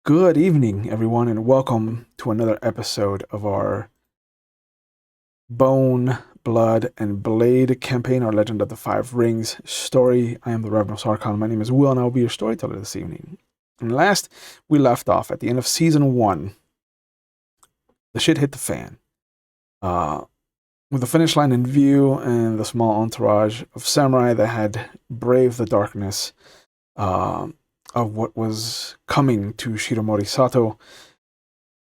Good evening, everyone, and welcome to another episode of our Bone, Blood, and Blade campaign, our Legend of the Five Rings story. I am the Reverend Sarkhan. My name is Will, and I will be your storyteller this evening. And last we left off at the end of season 1, the shit hit the fan. With the finish line in view and the small entourage of samurai that had braved the darkness uh, of what was coming to Shiromori-Sato,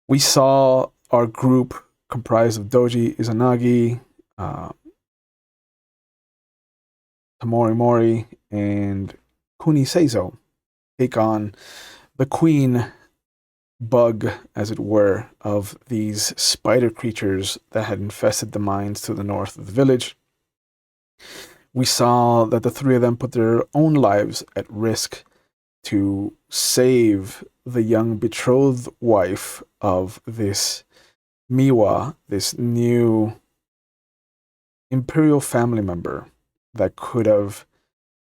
we saw our group comprised of Doji Izanagi, uh, Tamori Mori, and Kuni Seizo take on the queen bug, as it were, of these spider creatures that had infested the mines to the north of the village. We saw that the three of them put their own lives at risk to save the young betrothed wife of this Miwa, this new Imperial family member that could have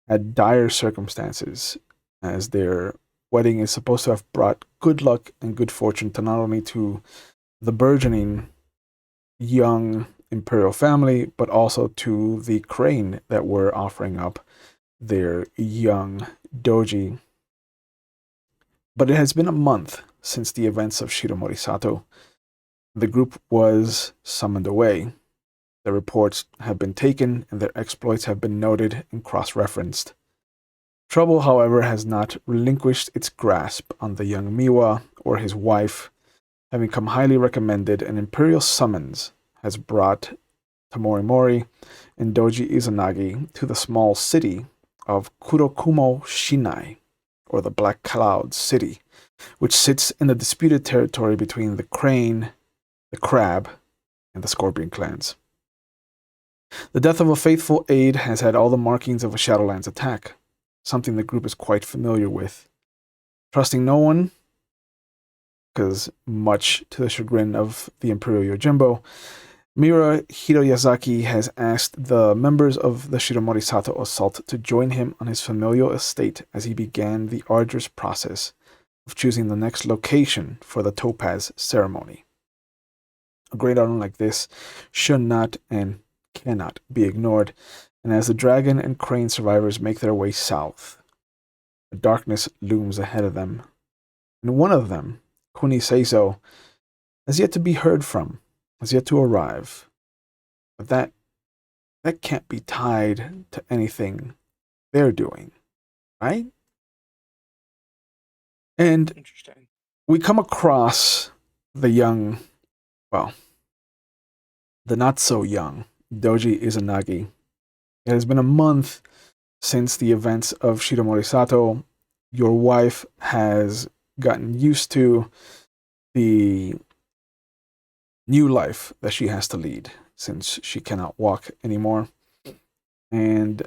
had dire circumstances, as their wedding is supposed to have brought good luck and good fortune to not only to the burgeoning young Imperial family, but also to the crane that were offering up their young doji. But it has been a month since the events of Shiromori-Sato. The group was summoned away. Their reports have been taken and their exploits have been noted and cross-referenced. Trouble, however, has not relinquished its grasp on the young Miwa or his wife. Having come highly recommended, an imperial summons has brought Tamori Mori and Doji Izanagi to the small city of Kurokumo-Shinai, or the Black Cloud City, which sits in the disputed territory between the Crane, the Crab, and the Scorpion clans. The death of a faithful aide has had all the markings of a Shadowlands attack, something the group is quite familiar with. Trusting no one, because much to the chagrin of the Imperial Yojimbo, Mira Hiroyazaki has asked the members of the Shiromori-Sato assault to join him on his familial estate as he began the arduous process of choosing the next location for the Topaz ceremony. A great honor like this should not and cannot be ignored, and as the dragon and crane survivors make their way south, the darkness looms ahead of them, and one of them, Kuni Seizo, has yet to be heard from, has yet to arrive. But that can't be tied to anything they're doing, right? And Interesting. we come across the young, well, the not so young Doji Izanagi. It has been a month since the events of Shiromori-Sato. Your wife has gotten used to the new life that she has to lead since she cannot walk anymore. And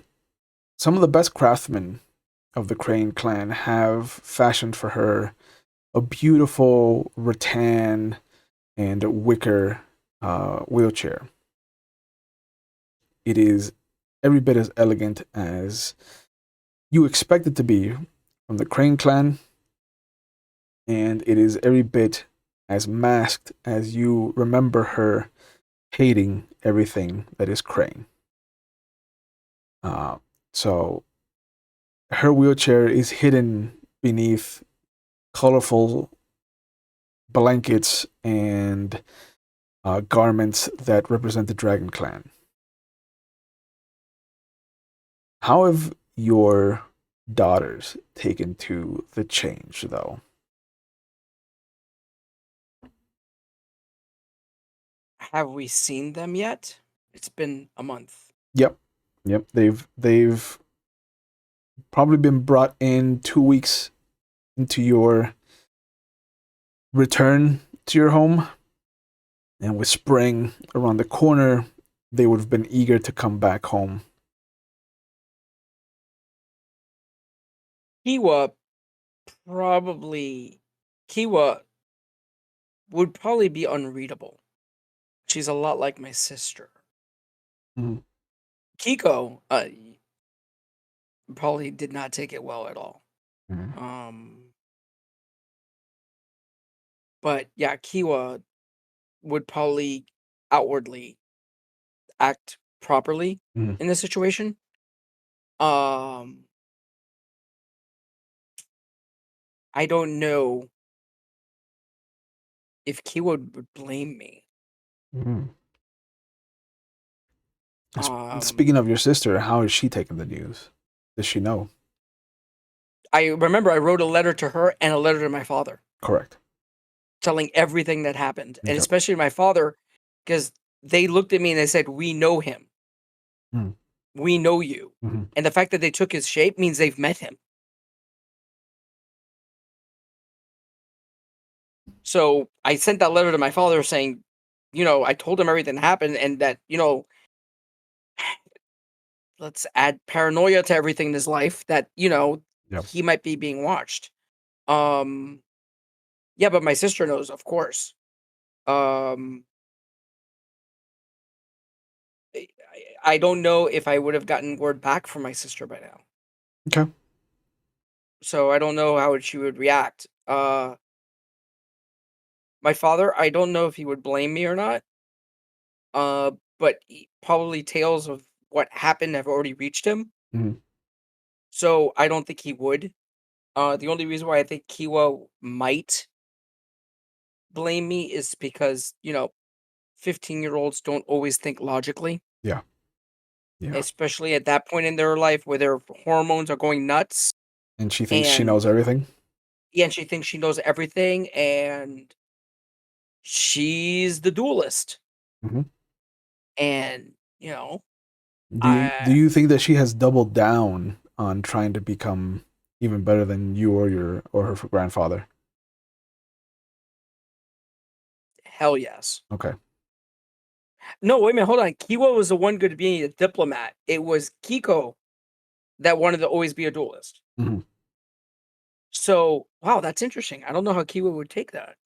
some of the best craftsmen of the Crane clan have fashioned for her a beautiful rattan and wicker wheelchair. It is every bit as elegant as you expect it to be from the Crane clan, and it is every bit as masked as you remember her hating everything that is Crane. Uh, so her wheelchair is hidden beneath colorful blankets and garments that represent the Dragon Clan. How have your daughters taken to the change, though? Have we seen them yet? It's been a month. Yep, yep. They've probably been brought in 2 weeks into your return to your home, and with spring around the corner, they would have been eager to come back home. Kiwa probably Kiwa would probably be unreadable. She's a lot like my sister. Mhm. Kiko probably did not take it well at all. Mhm. Um But yeah, Kiwa would probably outwardly act properly Mhm. in this situation. Um, I don't know if Kiwa would blame me. Mhm. Um, Speaking of your sister, how is she taking the news? Does she know? I remember I wrote a letter to her and a letter to my father Correct. telling everything that happened, and Okay. especially my father, because they looked at me and they said, "We know him. Mm. We know you." Mhm. And the fact that they took his shape means they've met him. So I sent that letter to my father saying, I told him everything that happened and that, let's add paranoia to everything in his life that, Yeah. he might be being watched. Um, yeah, but my sister knows, of course. Um, I, I don't know if I would have gotten word back from my sister by now. Okay. So I don't know how she would react. My father, I don't know if he would blame me or not. But probably tales of what happened have already reached him. Mhm. So I don't think he would. The only reason why I think Kiwa might blame me is because, 15-year-olds don't always think logically, Yeah. Yeah. especially at that point in their life where their hormones are going nuts. And she thinks she knows And everything. yeah, and she thinks she knows everything, and she's the duelist. Mhm. And, Do I you think that she has doubled down on trying to become even better than you or her grandfather? hell yes. Okay. No, wait a minute, hold on. Kiwa was the one good at being a diplomat. It was Kiko that wanted to always be a duelist. Mhm. So, wow, that's interesting. I don't know how Kiwa would take that.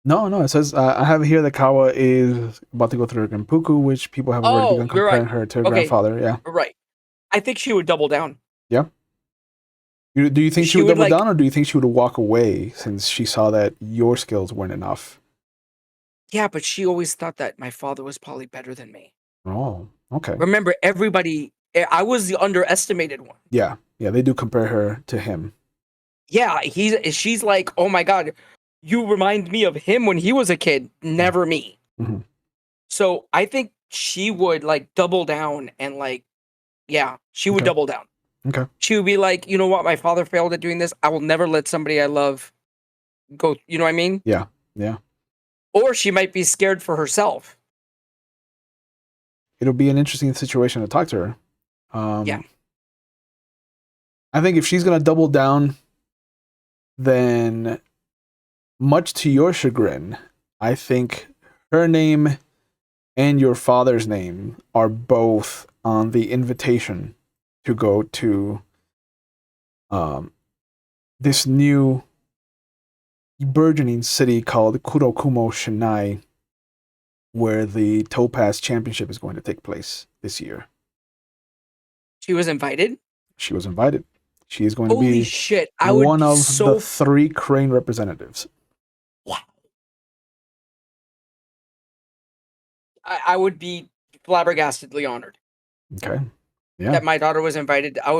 No, no. It says I have here that Kawa is about to go through Genpuku, which people have already Oh, begun you're right. comparing her to her Okay, grandfather. Yeah. right. I think she would double down. Yeah. Do you think she She would would double like, down, or do you think she would walk away since she saw that your skills weren't enough? yeah, but she always thought that my father was probably better than me. Oh, okay. Remember, I was the underestimated one. Yeah, yeah. They do compare her to him. Yeah, she's like, oh my God, you remind me of him when he was a kid, Mm. never me. Mhm. So I think she would like double down and like, yeah, she would Okay. double down. Okay. She would be like, you know what, my father failed at doing this. I will never let somebody I love go. You know what I mean? Yeah. Yeah. Or she might be scared for herself. It'll be an interesting situation to talk to her. Yeah. I think if she's gonna double down, then much to your chagrin, I think her name and your father's name are both on the invitation to go to um, this new burgeoning city called Kurokumo-Shinai, where the Topaz Championship is going to take place this year. She was invited. She was invited. She is going to Holy be shit. I would one be of the so. three Crane representatives. Wow. I would be flabbergastedly honored Okay. Yeah. that my daughter was invited. I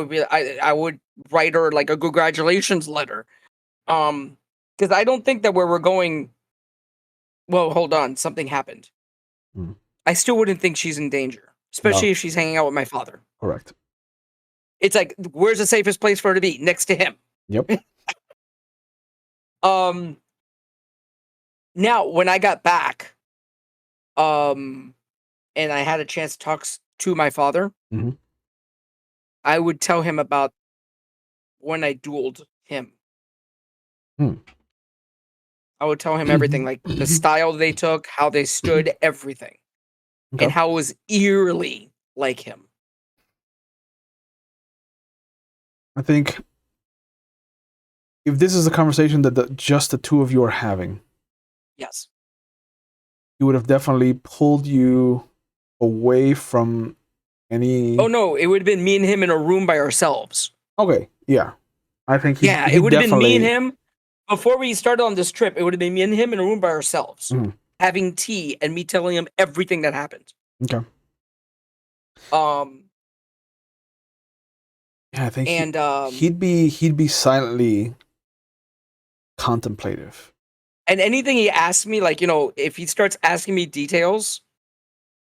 would write her like a congratulations letter. Because I don't think that where we're going. Well, hold on. Something happened. Mm. I still wouldn't think she's in danger, No. especially if she's hanging out with my father. Correct. It's like, where's the safest place for her to be? Next to him. Yep. Um, Now when I got back, um, and I had a chance to talk to my father, Hmm. I would tell him about when I dueled him. Hmm. I would tell him everything, like the style they took, how they stood, everything, and Okay. how it was eerily like him. I think if this is a conversation that just the two of you are having, Yes. it would have definitely pulled you away from Oh any. no, it would have been me and him in a room by ourselves. Okay, yeah, I think Yeah, it he would have been me and definitely. him Before we started on this trip, it would have been me and him in a room by ourselves, Mhm. having tea, and me telling him everything that happened. Okay. Um, Yeah, I think and he'd be silently contemplative. and anything he asked me, like, if he starts asking me details,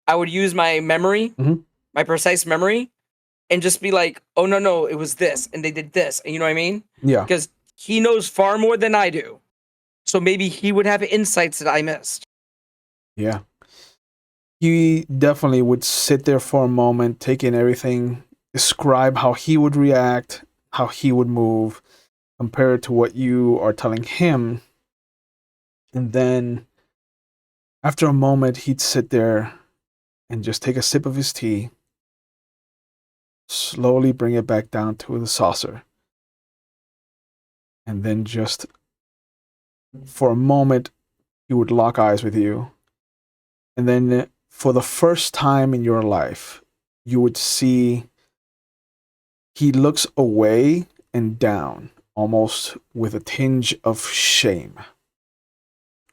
I would use my memory, Mhm. my precise memory, and just be like, "Oh no, it was this, and they did this," and you know what I mean? Yeah. Because he knows far more than I do, so maybe he would have insights that I missed. Yeah. He definitely would sit there for a moment, take in everything, describe how he would react, how he would move, compare it to what you are telling him, and then after a moment, he'd sit there and just take a sip of his tea, slowly bring it back down to the saucer, and then just for a moment, he would lock eyes with you. And then for the first time in your life, you would see he looks away and down, almost with a tinge of shame.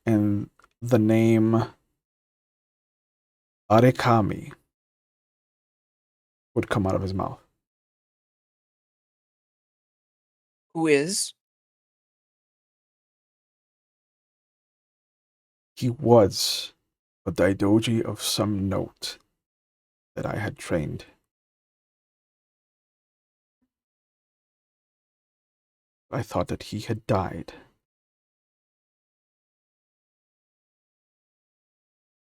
And the name Arekami would come out of his mouth. Who is? He was a Daidoji of some note that I had trained. I thought that he had died.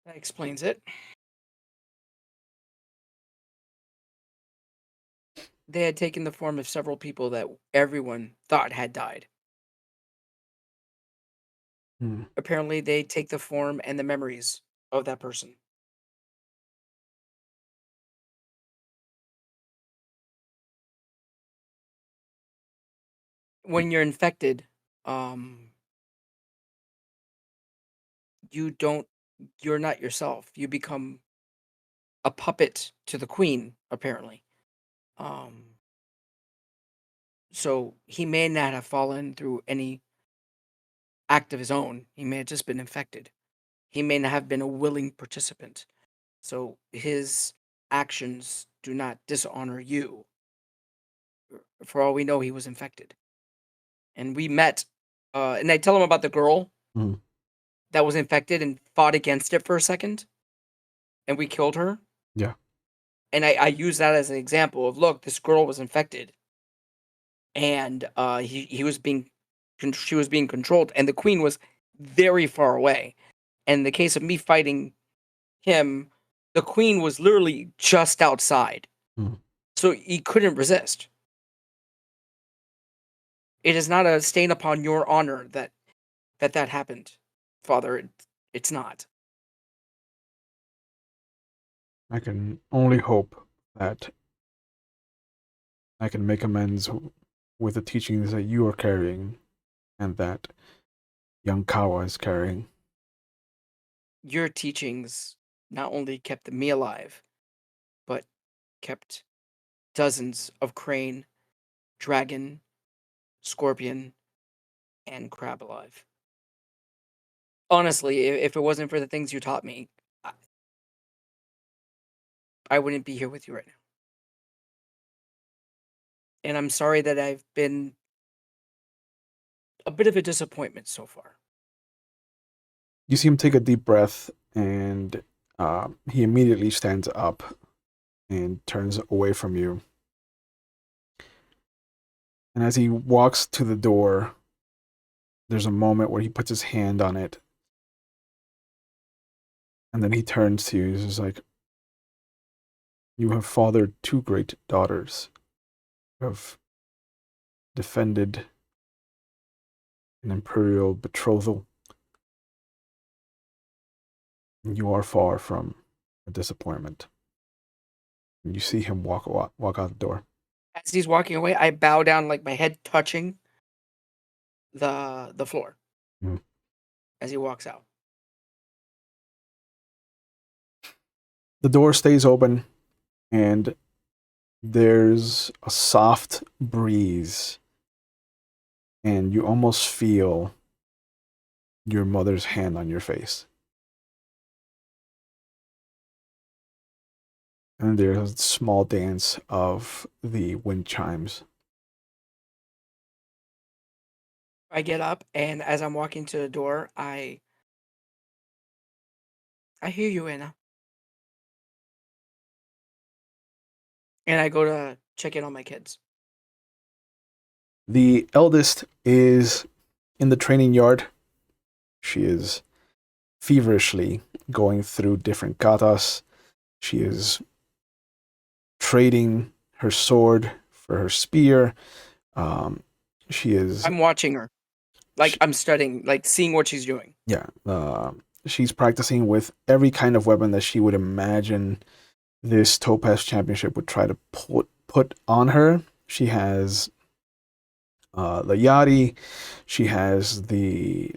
That explains it. They had taken the form of several people that everyone thought had died. Hmm. Apparently, they take the form and the memories of that person. When you're infected, um, you don't, you're not yourself. You become a puppet to the queen, apparently. Um, so he may not have fallen through any act of his own. He may have just been infected. He may not have been a willing participant. So his actions do not dishonor you. For all we know, he was infected. And we met, and I tell him about the girl Hmm. that was infected and fought against it for a second, and we killed her. Yeah. And I use that as an example of, look, this girl was infected, and he was being she was being controlled, and the queen was very far away. And in the case of me fighting him, the queen was literally just outside, Hmm. so he couldn't resist. It is not a stain upon your honor that happened, Father. It's not. I can only hope that I can make amends with the teachings that you are carrying and that young Kawa is carrying. Your teachings not only kept me alive, but kept dozens of crane, dragon, scorpion, and crab alive. Honestly, if it wasn't for the things you taught me, I, I wouldn't be here with you right now. And I'm sorry that I've been a bit of a disappointment so far. You see him take a deep breath, and he immediately stands up and turns away from you. And as he walks to the door, there's a moment where he puts his hand on it, and then he turns to you. He's just like, "You have fathered two great daughters. You have defended an imperial betrothal. And you are far from a disappointment." And you see him walk out the door. As he's walking away, I bow down, like my head touching the floor Mm. as he walks out. The door stays open, and there's a soft breeze, and you almost feel your mother's hand on your face. And there's a small dance of the wind chimes. I get up, and as I'm walking to the door, I hear you, Anna. And I go to check in on my kids. The eldest is in the training yard. She is feverishly going through different katas. She is trading her sword for her spear. Um, she is, I'm watching her. Like, she, I'm studying, like, seeing what she's doing. yeah, she's practicing with every kind of weapon that she would imagine this Topaz Championship would try to put on her. She has the yari. She has the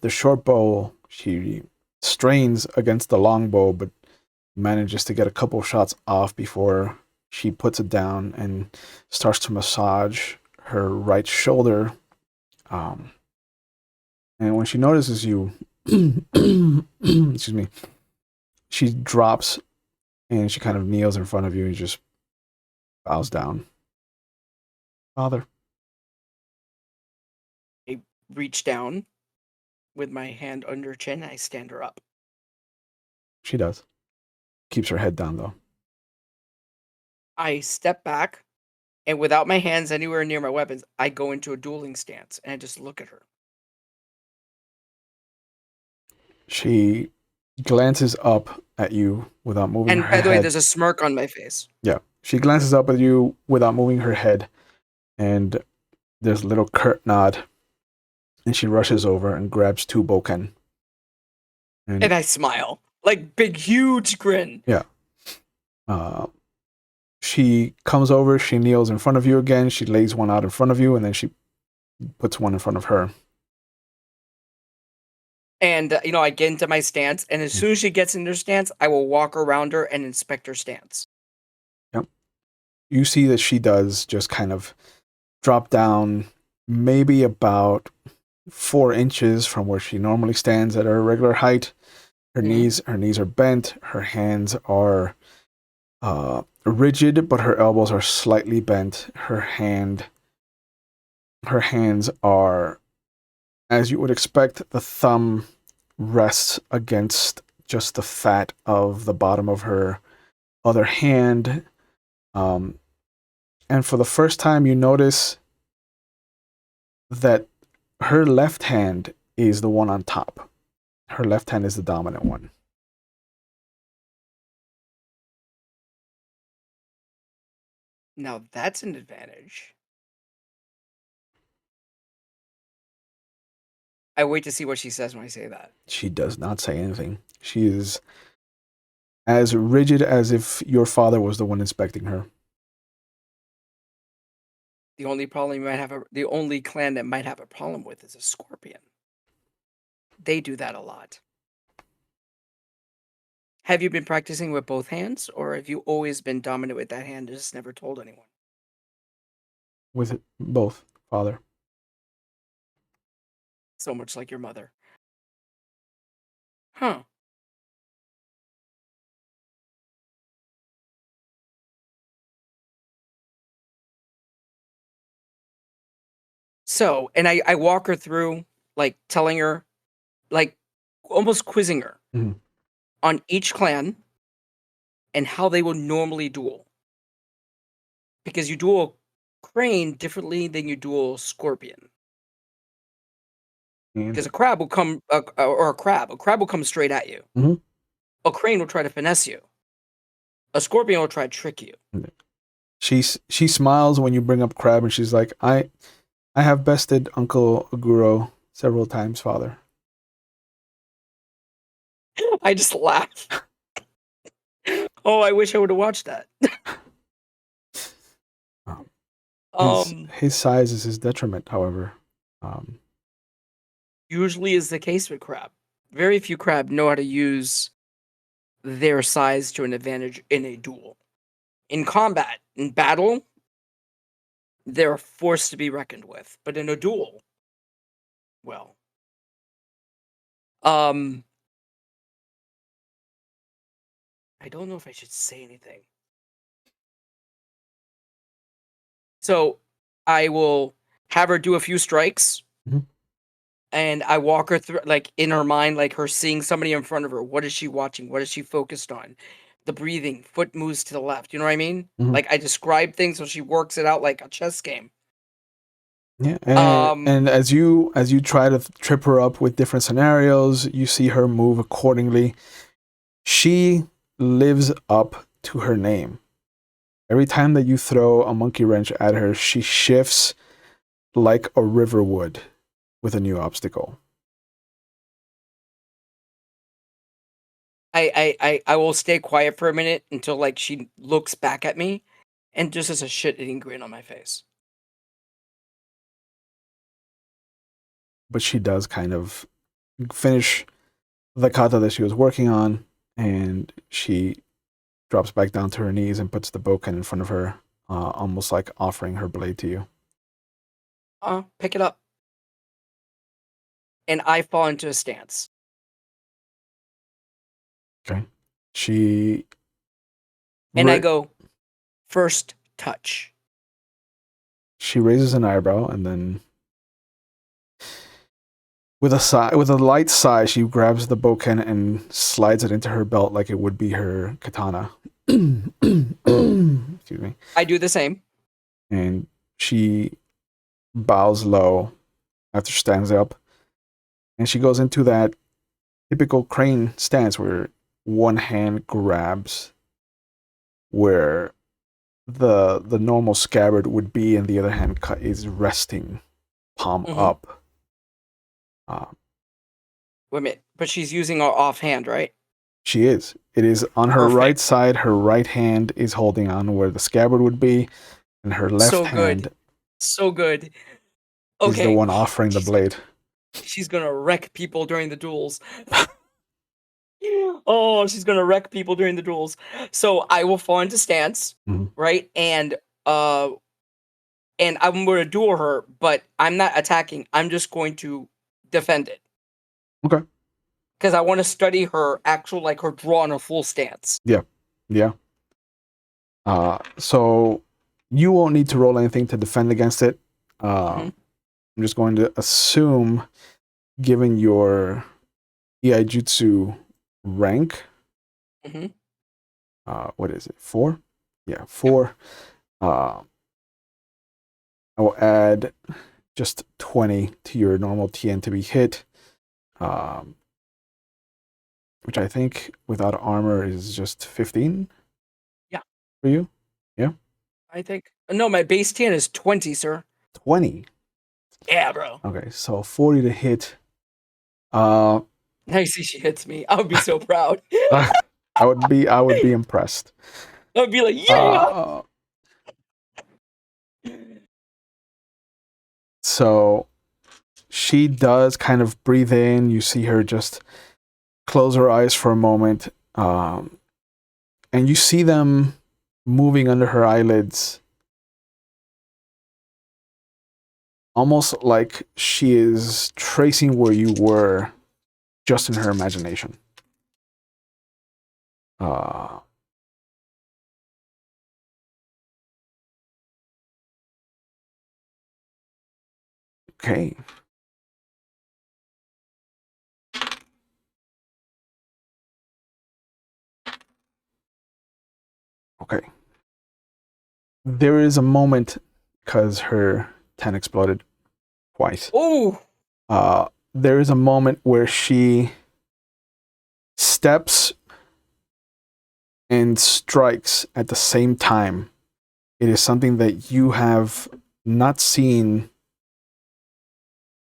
short bow. She strains against the long bow, but manages to get a couple shots off before she puts it down and starts to massage her right shoulder. Um, and when she notices you, excuse me, she drops and she kind of kneels in front of you and just bows down. Father. I reach down with my hand under her chin, and I stand her up. She does. Keeps her head down though. I step back, and without my hands anywhere near my weapons, I go into a dueling stance, and I just look at her. She glances up at you without moving And her by the way, head. there's a smirk on my face. Yeah. She glances up at you without moving her head, and there's a little curt nod, and she rushes over and grabs two boken. And I smile. Like, big, huge grin. Yeah. She comes over, she kneels in front of you again, she lays one out in front of you, and then she puts one in front of her. And, I get into my stance, and as soon as she gets into her stance, I will walk around her and inspect her stance. Yep. You see that she does just kind of drop down maybe about 4 inches from where she normally stands at her regular height. Her knees are bent, her hands are rigid, but her elbows are slightly bent. Her hands are, as you would expect, the thumb rests against just the fat of the bottom of her other hand. And for the first time, you notice that her left hand is the one on top. Her left hand is the dominant one. Now that's an advantage. I wait to see what she says when I say that. She does not say anything. She is as rigid as if your father was the one inspecting her. The only clan that might have a problem with is a scorpion. They do that a lot. Have you been practicing with both hands, or have you always been dominant with that hand and just never told anyone? With both, father. So much like your mother. Huh. So, and I walk her through, like, telling her, like, almost quizzing her Mhm. on each clan and how they would normally duel. Because you duel crane differently than you duel scorpion. And Because a crab will come, or a crab will come straight at you. Mhm. A crane will try to finesse you. A scorpion will try to trick you. she smiles when you bring up crab, and she's like, I have bested Uncle Aguro several times, father. I just laugh. Oh, I wish I would have watched that. Um, his Um, his size is his detriment, however. Um, Usually is the case with crab. Very few crab know how to use their size to an advantage in a duel. In combat, in battle, they're a force to be reckoned with. But in a duel, well, Um, I don't know if I should say anything. So I will have her do a few strikes, Mhm. and I walk her through, like in her mind, like her seeing somebody in front of her. What is she watching? What is she focused on? The breathing, foot moves to the left. You know what I mean? Mhm. Like I describe things so she works it out like a chess game. Yeah, Um, and as you try to trip her up with different scenarios, you see her move accordingly. She lives up to her name. Every time that you throw a monkey wrench at her, she shifts like a river would with a new obstacle. I will stay quiet for a minute until like she looks back at me, and just has a shit-eating grin on my face. But she does kind of finish the kata that she was working on, and she drops back down to her knees and puts the bokken in front of her, almost like offering her blade to you. Pick it up, and I fall into a stance. Okay. She And I ra- go, first touch. she raises an eyebrow, and then with a light sigh, she grabs the bokken and slides it into her belt like it would be her katana. Excuse me. I do the same. And she bows low after she stands up, and she goes into that typical crane stance where one hand grabs where the normal scabbard would be, and the other hand is resting palm Mhm. up. Uh, Wait a minute, but she's using our offhand, right? she is. It is on her right Perfect. side. Her right hand is holding on where the scabbard would be, and her left So good. hand So good. is the Okay. one offering the She's blade. she's gonna wreck people during the duels. Oh, she's gonna wreck people during the duels. So I will fall into stance, Mhm. right? Uh and I'm gonna duel her, but I'm not attacking. I'm just going to defend it. Okay. Because I want to study her actual, like her draw on a full stance. Yeah. Yeah. So you won't need to roll anything to defend against it. Hmm. I'm just going to assume, given your Iaijutsu rank, Hmm. what is it? 4? Yeah, Yep. 4. Uh, I will add just 20 to your normal TN to be hit, um, which I think without armor is just 15 Yeah, for you. Yeah, I think. No, my base TN is 20, sir. 20. Yeah, bro. Okay, so 40 to hit. Uh, Now you see she hits me. I would be so proud. I would be impressed. I would be like, yeah. Uh, so she does kind of breathe in. You see her just close her eyes for a moment, and you see them moving under her eyelids, almost like she is tracing where you were just in her imagination. Uh, okay. Okay. There is a moment, because her 10 exploded twice. Oh, There is a moment where she steps and strikes at the same time. It is something that you have not seen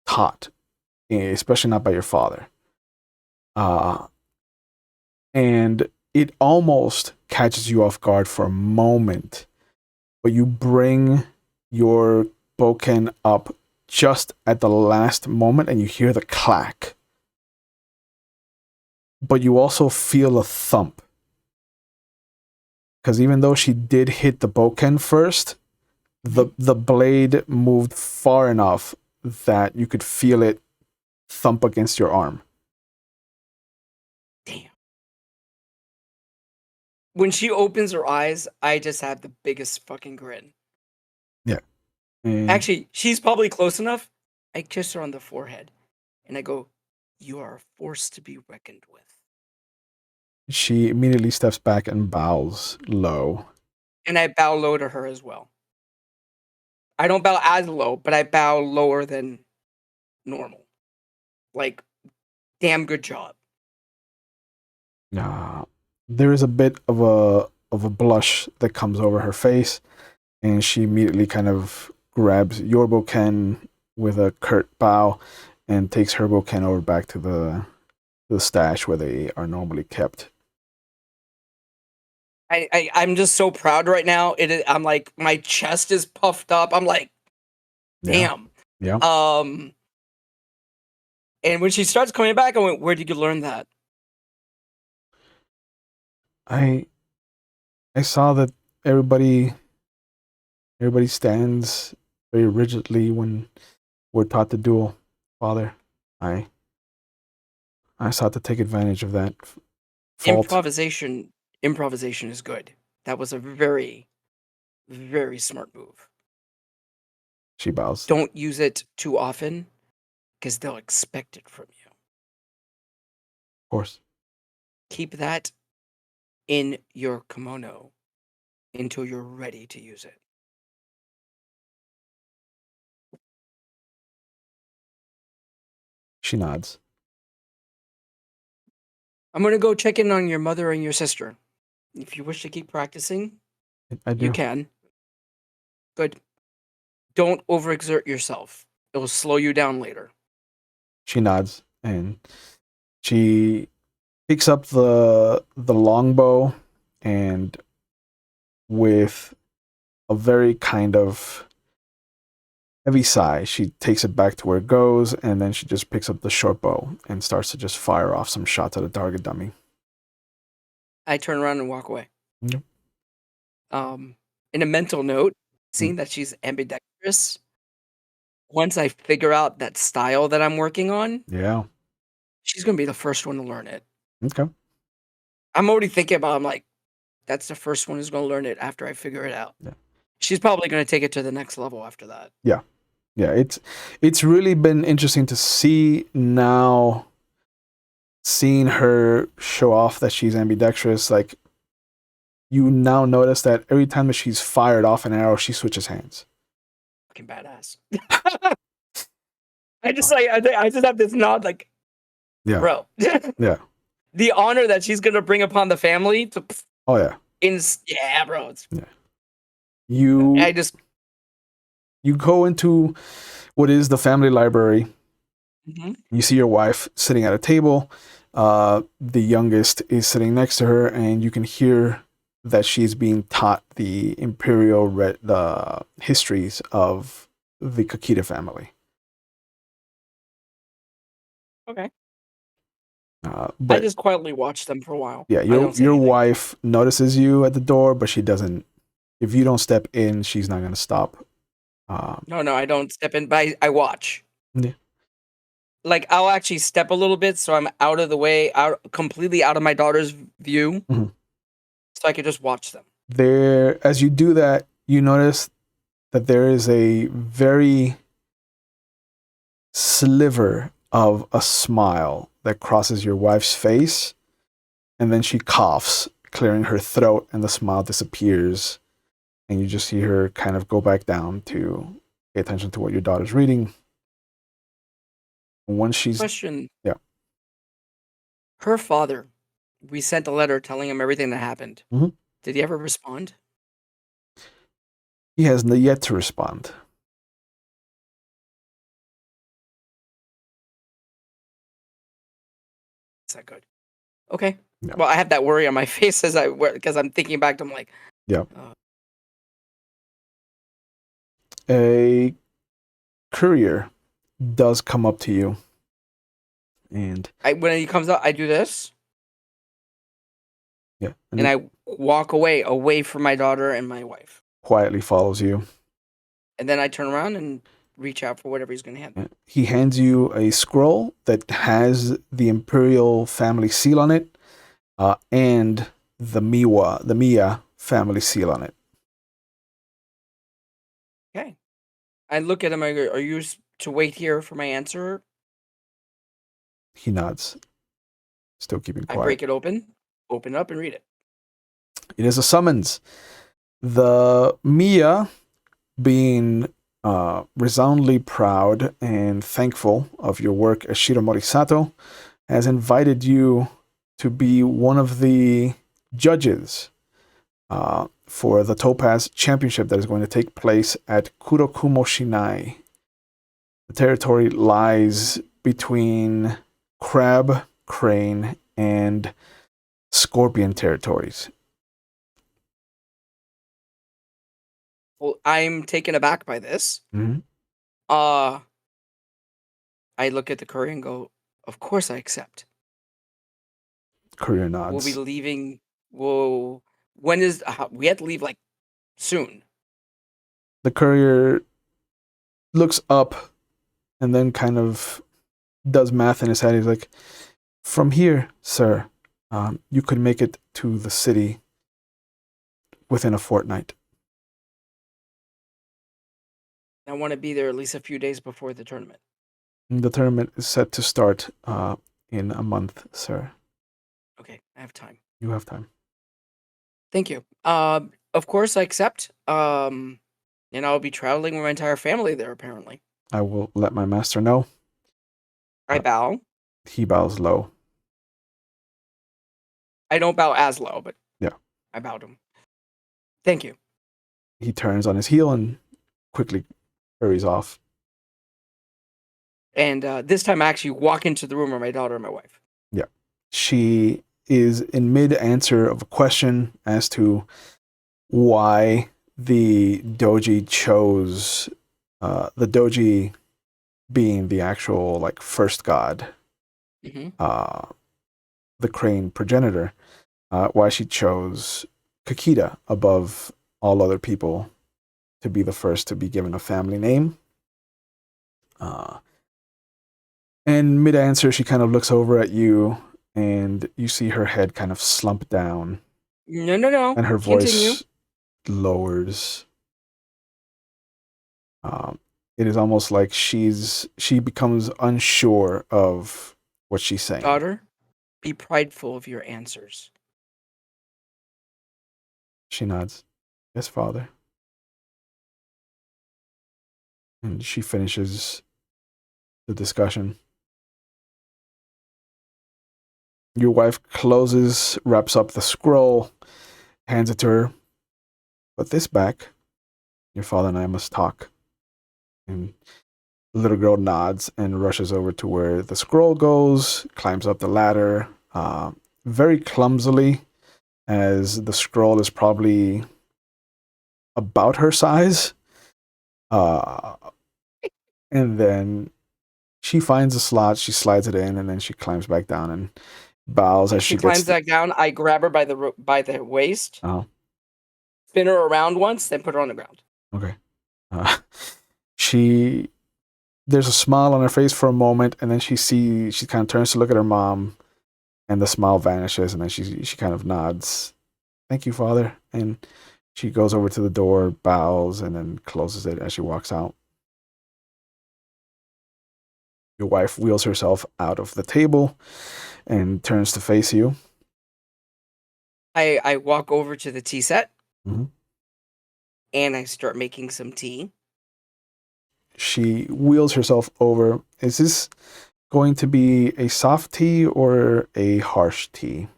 taught, especially not by your father. Uh, and it almost catches you off guard for a moment, but you bring your bokken up just at the last moment and you hear the clack. But you also feel a thump. Because even though she did hit the bokken first, the blade moved far enough that you could feel it thump against your arm. when she opens her eyes, I just have the biggest fucking grin. Yeah. And Actually, she's probably close enough. I kiss her on the forehead and I go, "You are a force to be reckoned with." she immediately steps back and bows low. And I bow low to her as well. I don't bow as low, but I bow lower than normal. Like, damn good job. There is a bit of a blush that comes over her face, and she immediately kind of grabs your boken with a curt bow and takes her boken over back to the stash where they are normally kept. I'm just so proud right now. I'm like, my chest is puffed up. I'm like, Yeah. damn. Yeah. And when she starts coming back, I went, "Where did you learn that?" I I saw that everybody stands very rigidly when we're taught to duel, Father. I I sought to take advantage of that fault. Improvisation, improvisation is good. That was a very, very smart move. She bows. Of Don't use it too often because they'll expect it from you. course. Keep that in your kimono until you're ready to use it. She nods. I'm going to go check in on your mother and your sister. If you wish to keep practicing, I you do. can. Good. Don't overexert yourself. It will slow you down later. She nods and she picks up the longbow and with a very kind of heavy sigh, she takes it back to where it goes, and then she just picks up the short bow and starts to just fire off some shots at a target dummy. I turn around and walk away. Yep. In a mental note, Mm. seeing that she's ambidextrous, once I figure out that style that I'm working on, Yeah. she's gonna be the first one to learn it. Okay. I'm already thinking about I'm like, that's the first one who's gonna learn it after I figure it out. Yeah. She's probably gonna take it to the next level after that. Yeah. Yeah. It's really been interesting to see now, seeing her show off that she's ambidextrous. Like, you now notice that every time that she's fired off an arrow, she switches hands. Fucking badass. I just have this nod like, Yeah. bro. Yeah. The honor that she's gonna bring upon the family to Oh yeah. yeah, bro. Yeah. You I just you go into what is the family library. Mhm. You see your wife sitting at a table. The youngest is sitting next to her, and you can hear that she's being taught the the histories of the Kakita family. Okay. I But just quietly watched them for a while. yeah, I don't say your anything. wife notices you at the door, but she doesn't. If you don't step in, she's not going to stop. No, I don't step in, but I watch. Yeah. Like, I'll actually step a little bit so I'm out of the way, completely out of my daughter's view, Mhm. so I could just watch them. There, as you do that, you notice that there is a very sliver of a smile that crosses your wife's face, and then she coughs, clearing her throat, and the smile disappears, and you just see her kind of go back down to pay attention to what your daughter's reading. And once she's Question. yeah. Her father, we sent a letter telling him everything that happened. Mhm. Did he ever respond? He has yet to respond. Is that good? Okay. Yeah. Well, I have that worry on my face because I'm thinking back to I'm like, Yeah. A courier does come up to you, and when he comes out, I do this yeah, and I walk away from my daughter and my wife. quietly follows you. And then I turn around and reach out for whatever he's going to hand me. He hands you a scroll that has the Imperial family seal on it, and the Miya family seal on it. Okay. I look at him. I go, "Are you to wait here for my answer?" He nods, still keeping I quiet. break it open it up, and read it. It is a summons. The Miya, being resoundingly proud and thankful of your work as Shiromori-Sato, has invited you to be one of the judges for the Topaz Championship that is going to take place at Kurokumo-Shinai. The territory lies between crab, crane, and scorpion territories. Well, I'm taken aback by this. Mm-hmm. Uh, I look at the courier and go, "Of course I accept. Courier We'll be nods. leaving. Whoa, when is we have to leave like soon?" The courier looks up and then kind of does math in his head. He's like, "From here, sir, you could make it to the city within a fortnight." I want to be there at least a few days before the tournament. The tournament is set to start in a month, sir. Okay, I have time. You have time. Thank you. Of course I accept. And I'll be traveling with my entire family there. Apparently, I will let my master know. I bow. He bows low. I don't bow as low, but Yeah. I bowed him. Thank you. He turns on his heel and quickly hurries off. And this time, I actually walk into the room where my daughter and my wife. Yeah. She is in mid answer of a question as to why the doji chose the doji being the actual like first god, Mm-hmm. the crane progenitor, why she chose Kakita above all other people to be the first to be given a family name. And mid answer, she kind of looks over at you, and you see her head kind of slump down, No. and her Continue. voice lowers. Um, it is almost like she becomes unsure of what she's saying. Daughter, be prideful of your answers. She nods. Yes, father. And she finishes the discussion. Your wife closes, wraps up the scroll, hands it to her. Put this back. Your father and I must talk. And the little girl nods and rushes over to where the scroll goes, climbs up the ladder, very clumsily, as the scroll is probably about her size. Uh, and then she finds a slot, she slides it in, and then she climbs back down and bows as She she gets climbs back down. I grab her by the waist, oh, spin her around once, then put her on the ground. okay. Uh, she there's a smile on her face for a moment, and then she kind of turns to look at her mom, and the smile vanishes, and then she kind of nods. Thank you, father. And she goes over to the door, bows, and then closes it as she walks out. Your wife wheels herself out of the table and turns to face you. I walk over to the tea set Mm-hmm. and I start making some tea. She wheels herself over. Is this going to be a soft tea or a harsh tea?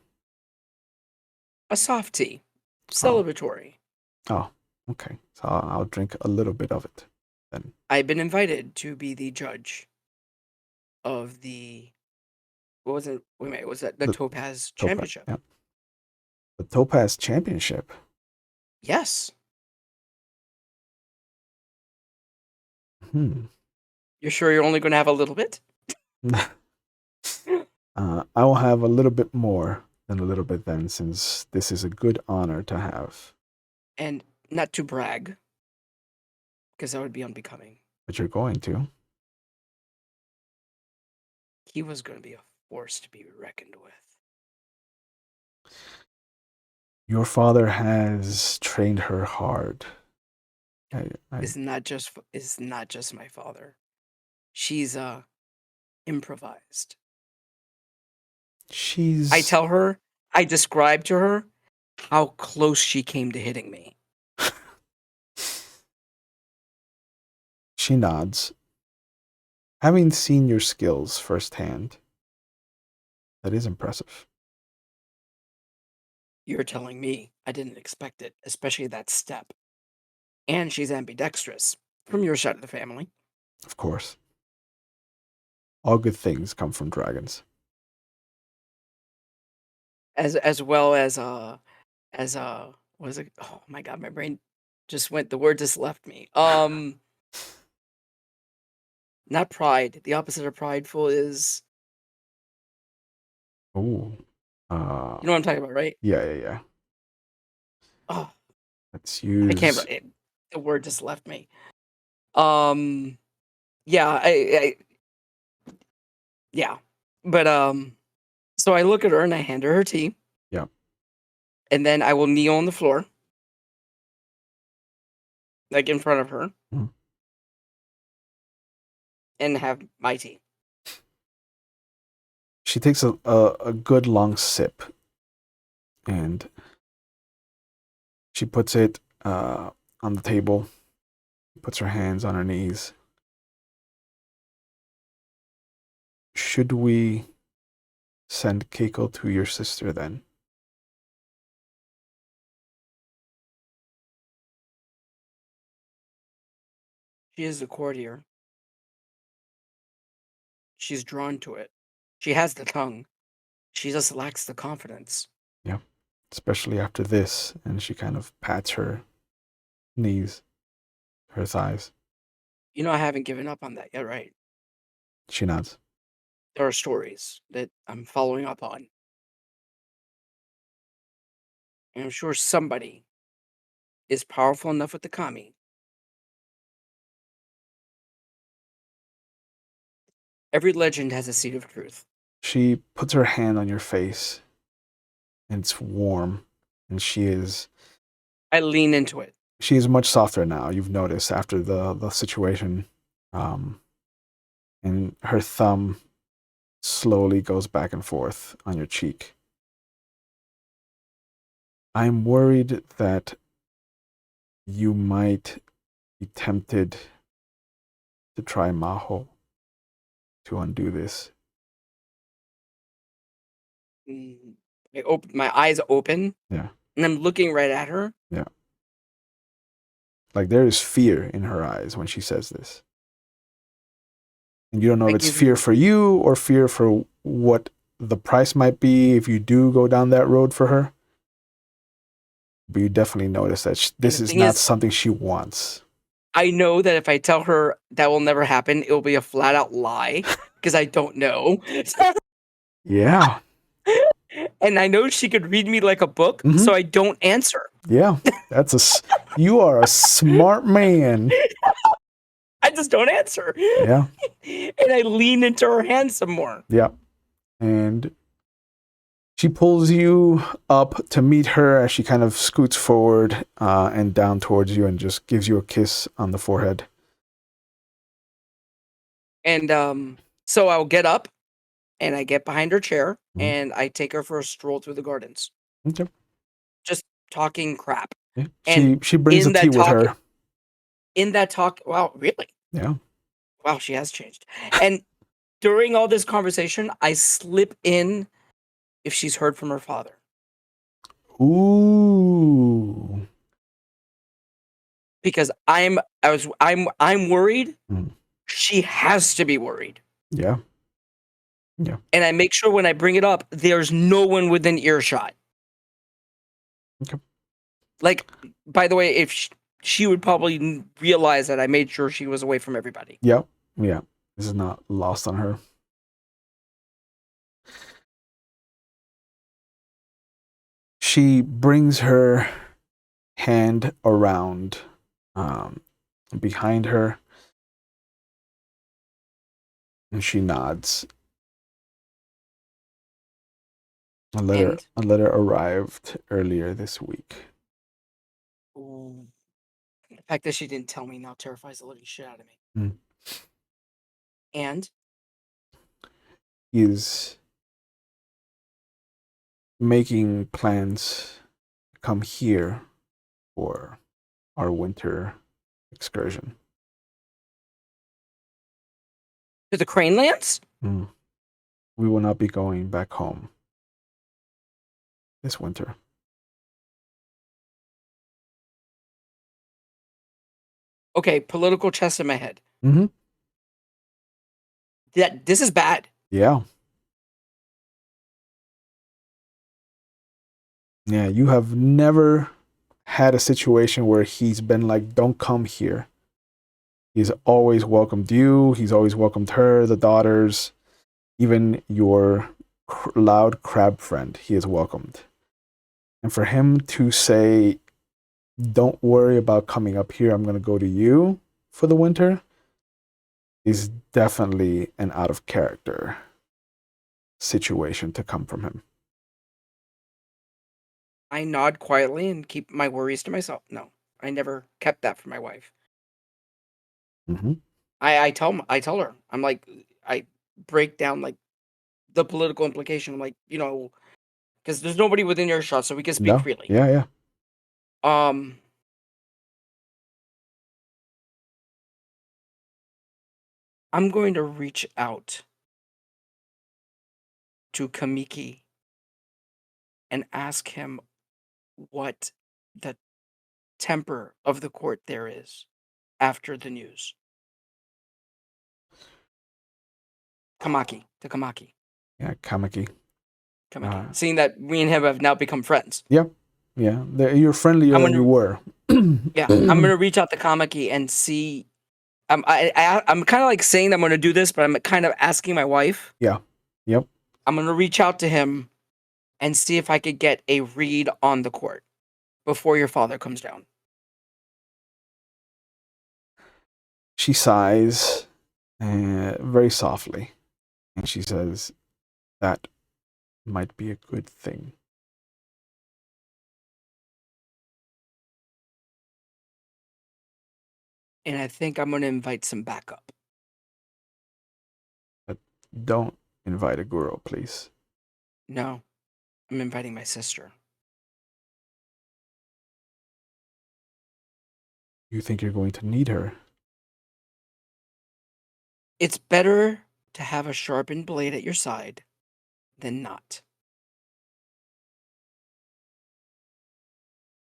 A soft tea. Oh, Celebratory. oh, okay. So I'll drink a little bit of it then. I've been invited to be the judge of the what was it? Wait a minute, was that the The Topaz Topaz, Championship? yeah, the Topaz Championship. Yes. Hmm. You're sure you're only going to have a little bit? I will have a little bit more than a little bit then, since this is a good honor to have. And not to brag, because that would be unbecoming. But you're going to. He was going to be a force to be reckoned with. Your father has trained her hard. I, I, Is not just my father. She's improvised. I she's. tell her, I describe to her how close she came to hitting me. She nods. Having seen your skills firsthand, that is impressive. You're telling me I didn't expect it, especially that step. And she's ambidextrous from your side of the family. Of course. All good things come from dragons. As well as what is it? Oh my god, my brain just went the word just left me. Not pride. The opposite of prideful is Oh. you know what I'm talking about, right? Yeah. Oh, Let's I can't use. the word just left me. Um yeah, yeah. But so I look at her and I hand her her tea. Yeah. And then I will kneel on the floor, like in front of her, Mhm. and have my tea. She takes a good long sip and she puts it on the table, puts her hands on her knees. Should we send Keiko to your sister then? She is a courtier. She's drawn to it. She has the tongue. She just lacks the confidence. Yeah. Especially after this. And she kind of pats her knees, her thighs. You know, I haven't given up on that yet, right? She nods. There are stories that I'm following up on. And I'm sure somebody is powerful enough with the kami. Every legend has a seed of truth. She puts her hand on your face and it's warm and I lean into it. she is much softer now, you've noticed after the situation. Um and her thumb slowly goes back and forth on your cheek. I'm worried that you might be tempted to try Maho to undo this. Mm, my eyes open, Yeah. and I'm looking right at her. Yeah. Like there is fear in her eyes when she says this. And you don't know I if it's give fear you for you or fear for what the price might be if you do go down that road for her. But you definitely notice that and this the is thing not is, something she wants. I know that if I tell her that will never happen, it will be a flat out lie because I don't know. Yeah. And I know she could read me like a book, Mm-hmm. so I don't answer. Yeah. You are a smart man. I just don't answer. Yeah. And I lean into her hand some more. Yeah. And she pulls you up to meet her as she kind of scoots forward and down towards you and just gives you a kiss on the forehead. And so I'll get up and I get behind her chair Mhm. and I take her for a stroll through the gardens. Okay. Just talking crap. Yeah. And She brings the in tea that with talk, her. wow, really? Yeah. Wow, she has changed. And during all this conversation, I slip in if she's heard from her father. Ooh. Because I'm worried. Mm. She has to be worried. Yeah. Yeah. And I make sure when I bring it up, there's no one within earshot. Okay. Like, by the way, if she would probably realize that I made sure she was away from everybody. Yeah. Yeah. This is not lost on her. She brings her hand around behind her and she nods. And A letter arrived earlier this week. ooh, the fact that she didn't tell me now terrifies the living shit out of me. Mm. And He's making plans to come here for our winter excursion. to the Crane Lands? Mm. We will not be going back home this winter. Okay, political chess in my head. Mm-hmm. This is bad. Yeah. Yeah, you have never had a situation where he's been like, don't come here. He's always welcomed you. He's always welcomed her, the daughters, even your loud crab friend. He is welcomed. And for him to say, don't worry about coming up here, I'm going to go to you for the winter, is definitely an out of character situation to come from him. I nod quietly and keep my worries to myself. No, I never kept that for my wife. Mm-hmm. I tell her, I'm like, I break down like the political implication. I'm like, because there's nobody within earshot, so we can speak No? freely. Yeah, yeah. Um, I'm going to reach out to Kamiki and ask him what the temper of the court there is after the news. To Kamaki. Yeah, Kamaki. Seeing that me and him have now become friends. Yep. Yeah, you're friendlier I'm than you gonna were. I'm gonna reach out to Kamaki and see. I'm kind of like saying that I'm gonna do this, but I'm kind of asking my wife. Yeah. Yep. I'm gonna reach out to him and see if I could get a read on the court before your father comes down. She sighs very softly, and she says, that might be a good thing. And I think I'm gonna invite some backup. But don't invite a guru, please. No, I'm inviting my sister. You think you're going to need her? It's better to have a sharpened blade at your side than not.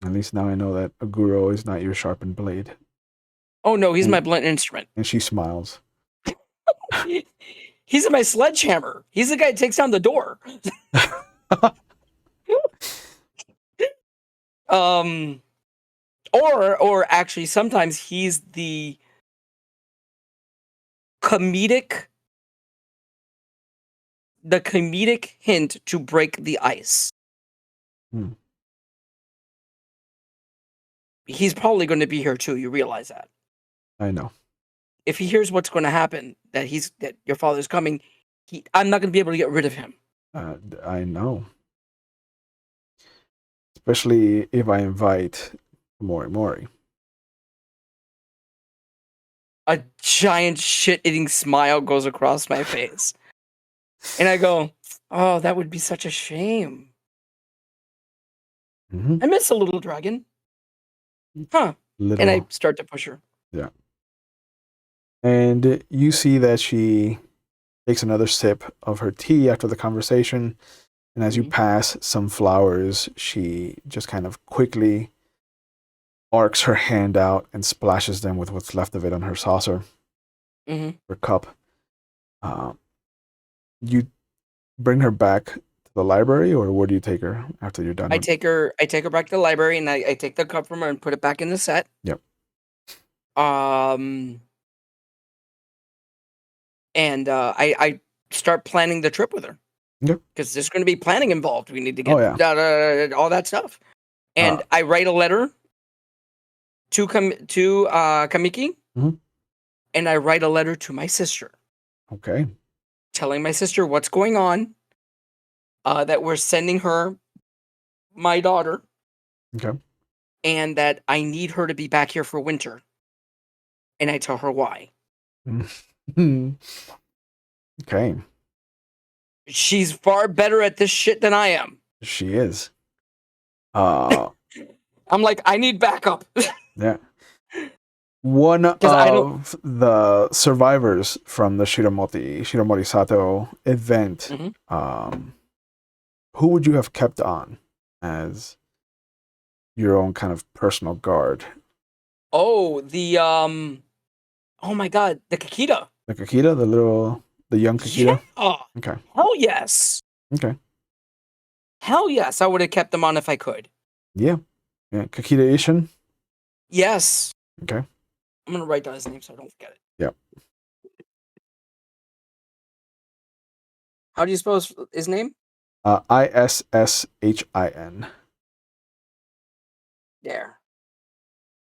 At least now I know that a guru is not your sharpened blade. Oh no, he's my And, blunt instrument. and she smiles. He's in my sledgehammer. He's the guy that takes down the door. um, or actually, sometimes he's the comedic, hint to break the ice. Hmm. He's probably going to be here too. You realize that? I know. If he hears what's going to happen, that your father's coming, I'm not going to be able to get rid of him. I know. Especially if I invite Mori. A giant shit-eating smile goes across my face. And I go, oh, that would be such a shame. Mm-hmm. I miss a little dragon. Huh. Little. And I start to push her. Yeah. And you see that she takes another sip of her tea after the conversation. And as you pass some flowers, she just kind of quickly arcs her hand out and splashes them with what's left of it on her saucer, her cup. You bring her back to the library, or where do you take her after you're done? I take her back to the library, and I take the cup from her and put it back in the set. Yep. And I start planning the trip with her. Yep. Because there's going to be planning involved. We need to get all that stuff. And I write a letter to Kamiki, and I write a letter to my sister. Okay. Telling my sister what's going on. that we're sending her my daughter. Okay. And that I need her to be back here for winter. And I tell her why. Okay. She's far better at this shit than I am. She is. Uh, I'm like, I need backup. yeah. One Because I don't. of the survivors from the Shiromori-Sato event, Mhm. who would you have kept on as your own kind of personal guard? Oh, oh my god, the Kakita. The Kakita, the young Yeah. Kakita? Okay. Hell yes. Okay. Hell yes. I would have kept them on if I could. Yeah. Yeah. Kakita Ishin? Yes. Okay. I'm gonna write down his name so I don't forget it. Yep. How do you spell his name? Isshin. There.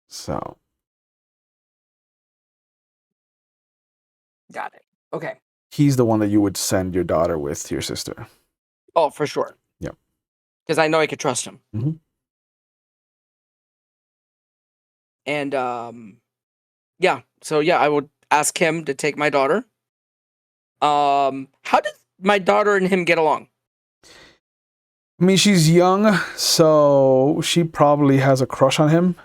So Got it. Okay. he's the one that you would send your daughter with to your sister. Oh, for sure. Yep. Because I know I could trust him. Mm-hmm. And yeah. So yeah, I would ask him to take my daughter. How did my daughter and him get along? I mean, she's young, so she probably has a crush on him.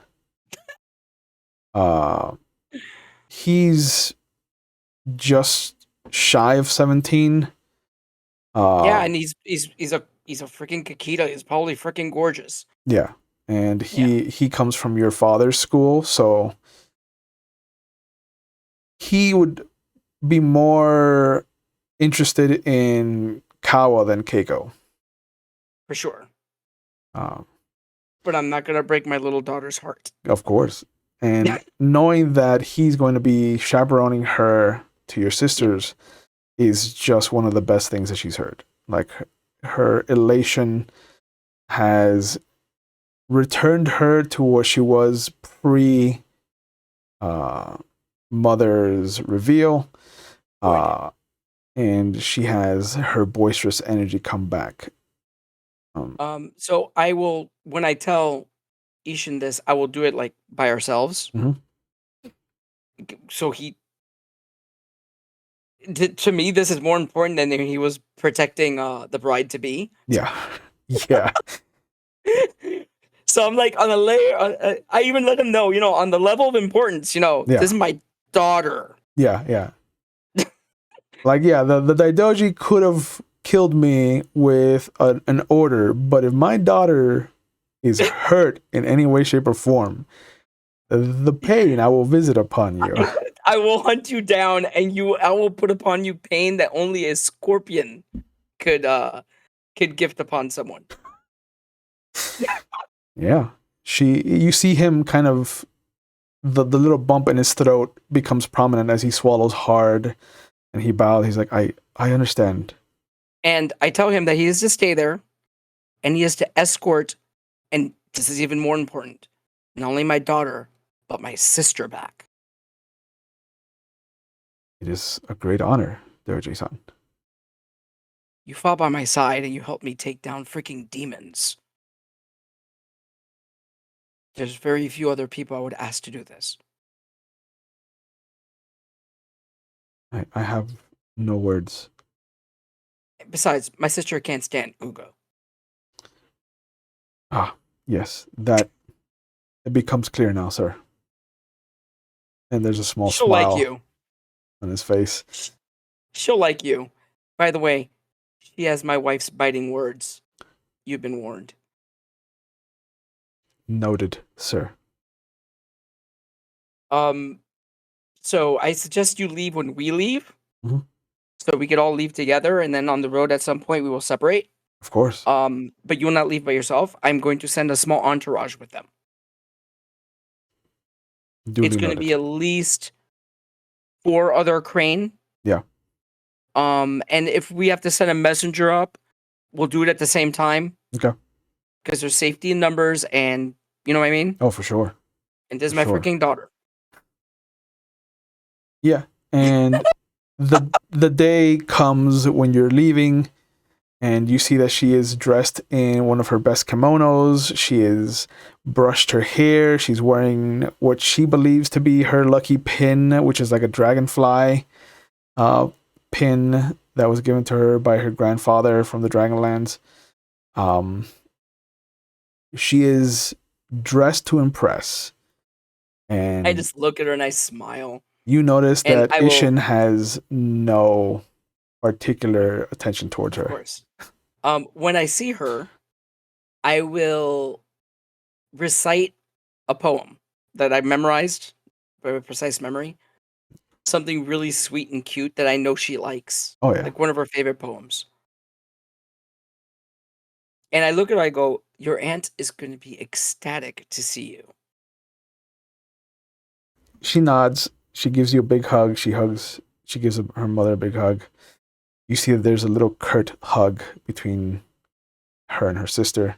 He's just shy of 17. Yeah, and he's a freaking Kakita. He's probably freaking gorgeous. Yeah, and Yeah. he comes from your father's school, so he would be more interested in Kawa than Keiko. For sure. Um, But I'm not gonna break my little daughter's heart. of course. And knowing that he's going to be chaperoning her to your sisters is just one of the best things that she's heard. Like her elation has returned her to what she was pre mother's reveal. And she has her boisterous energy come back. So I will, when I tell Ishin this, I will do it like by ourselves. Mhm. So to me, this is more important than he was protecting the bride to be. Yeah. Yeah. So I'm like on a layer. I even let him know, on the level of importance. Yeah. This is my daughter. Yeah. Yeah. Like, yeah, the Daidoji could have killed me with an order, but if my daughter is hurt in any way, shape, or form, the pain I will visit upon you. I will hunt you down, and I will put upon you pain that only a scorpion could gift upon someone. Yeah. You see him kind of, the little bump in his throat becomes prominent as he swallows hard and he bows. He's like, I understand. And I tell him that he is to stay there and he is to escort, and this is even more important, not only my daughter, but my sister back. It is a great honor, Doji-san. You fought by my side and you helped me take down freaking demons. There's very few other people I would ask to do this. I have no words. Besides, my sister can't stand Ugo. Ah, yes, that it becomes clear now, sir. And there's a small She'll smile like you. on his face. She'll like you. By the way, she has my wife's biting words. You've been warned. Noted, sir. So I suggest you leave when we leave. Mm-hmm. So we could all leave together, and then on the road at some point we will separate. Of course. But you will not leave by yourself. I'm going to send a small entourage with them. It's going to be at least 4 other crane. Yeah. And if we have to send a messenger up, we'll do it at the same time. Okay. Because there's safety in numbers, and you know what I mean? Oh, for sure. And this is my freaking daughter. Yeah. And the day comes when you're leaving, And you see that she is dressed in one of her best kimonos. She has brushed her hair. She's wearing what she believes to be her lucky pin, which is like a dragonfly uh, pin that was given to her by her grandfather from the Dragonlands. Um, she is dressed to impress, I and just look at her and I smile, you notice and that I will, Ishin has no particular attention towards of her. course. When I see her, I will recite a poem that I memorized, very precise memory. Something really sweet and cute that I know she likes, Oh yeah, like one of her favorite poems. And I look at her, I go, "Your aunt is gonna be ecstatic to see you." she nods. She gives you a big hug. She gives her mother a big hug. You see that there's a little curt hug between her and her sister.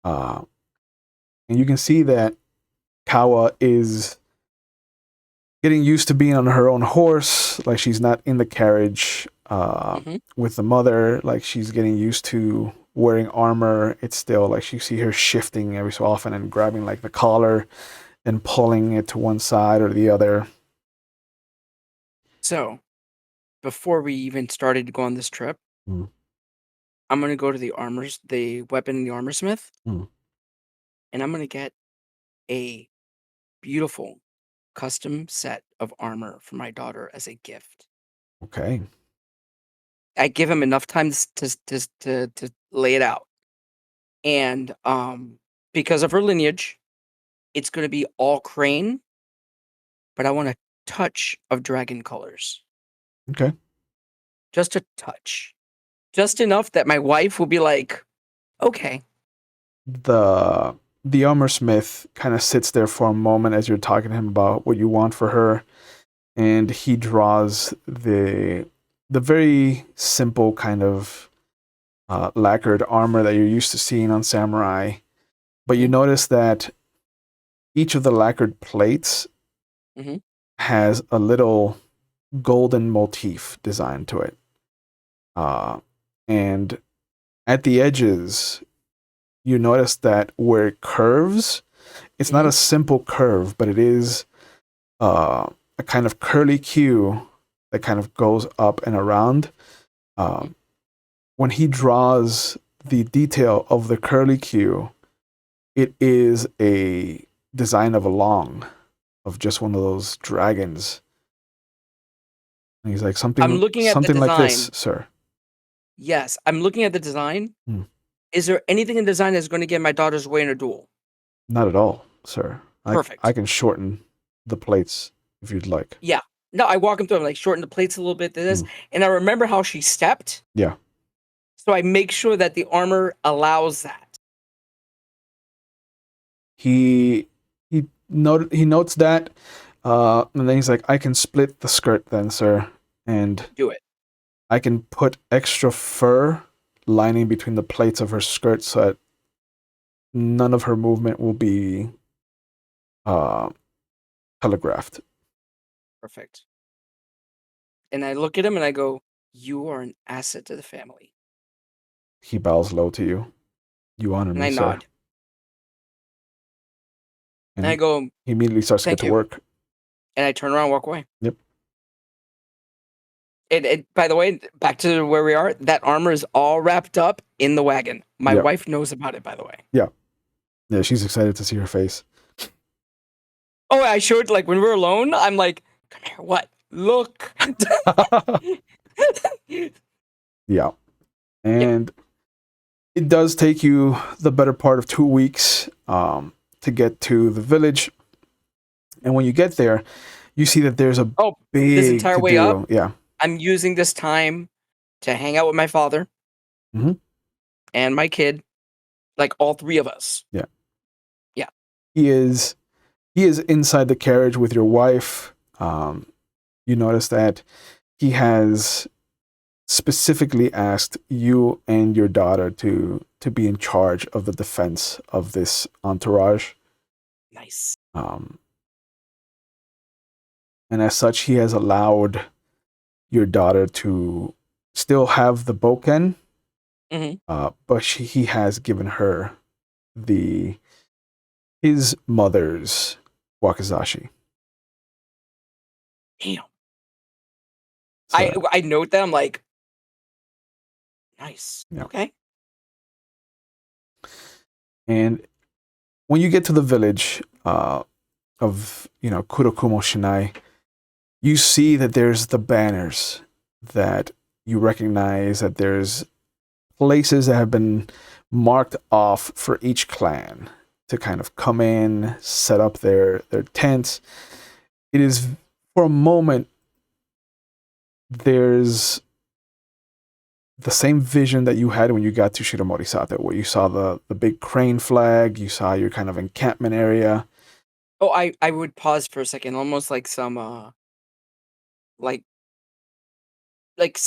Uh, and you can see that Kawa is getting used to being on her own horse. Like she's not in the carriage Mhm. with the mother. Like she's getting used to wearing armor. It's still like you see her shifting every so often and grabbing like the collar and pulling it to one side or the other. So, before we even started to go on this trip, Mm, I'm gonna go to the weapon and the armor smith, mm, and I'm gonna get a beautiful custom set of armor for my daughter as a gift. okay. I give him enough time to lay it out, and, because of her lineage, it's gonna be all crane, but I want a touch of dragon colors. Okay. Just a touch. Just enough that my wife will be like, "Okay." The the armor smith kind of sits there for a moment as you're talking to him about what you want for her, and he draws the very simple kind of lacquered armor that you're used to seeing on samurai. But you Mhm, notice that each of the lacquered plates mhm. has a little golden motif designed to it. And at the edges, you notice that where it curves, it's not Mhm. a simple curve, but it is a kind of curly Q that kind of goes up and around. Mhm. Um, when he draws the detail of the curly Q, it is a design of a long, of just one of those dragons. And he's like, I'm something, looking at the something like this, design. sir. Yes, I'm looking at the design. Hmm. Is there anything in design that's gonna get my daughter's way in a duel? Not at all, sir. I Perfect. can shorten the plates if you'd like. Yeah. No, I walk him through, I'm like, "Shorten the plates a little bit, this," Hmm. and I remember how she stepped, Yeah. so I make sure that the armor allows that. He he notes that, and then he's like, I can split the skirt then, sir, and Do it. I can put extra fur lining between the plates of her skirt so that none of her movement will be uh, telegraphed. Perfect. And I look at him and I go, "You are an asset to the family." He bows low to you. You honor And me, I sir. nod. And And I go, he immediately starts to get "Thank to you." work. And I turn around and walk away. Yep. It by the way, back to where we are, that armor is all wrapped up in the wagon. My Yep. wife knows about it, by the way. Yeah. Yeah. She's excited to see her face. Oh, I showed like when we're alone, I'm like, "Come here, what? Look." Yeah. Yep. And it does take you the better part of 2 weeks to get to the village. And when you get there, you see that there's a Oh, this big entire to way up, do. Yeah. I'm using this time to hang out with my father Hmm. and my kid, like all 3 of us. Yeah. Yeah. He is inside the carriage with your wife. You notice that he has specifically asked you and your daughter to be in charge of the defense of this entourage. Nice. Um, and as such, he has allowed your daughter to still have the boken, Mhm. But he has given her the his mother's wakizashi. Damn. So I note that, I'm like, "Nice. yeah, Okay." and when you get to the village of Kurokumo-Shinai, you see that there's the banners that you recognize, that there's places that have been marked off for each clan to kind of come in, set up their tents. It is, for a moment, there's the same vision that you had when you got to Shiromori-Sato, where you saw the big crane flag, you saw your kind of encampment area. Oh, I would pause for a second, almost like some, like like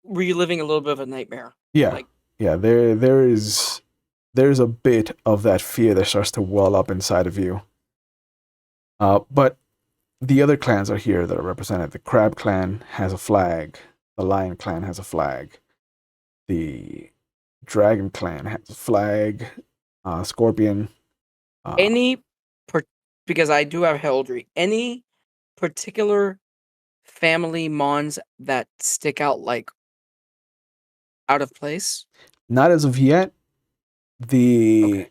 reliving a little bit of a nightmare. Yeah, Like, yeah. There's a bit of that fear that starts to well up inside of you. But the other clans are here that are represented. The Crab Clan has a flag. The Lion Clan has a flag. The Dragon Clan has a flag. Scorpion. Uh, any per because I do have heraldry, any particular family mons that stick out, like, out of place? Not as of yet. The Okay,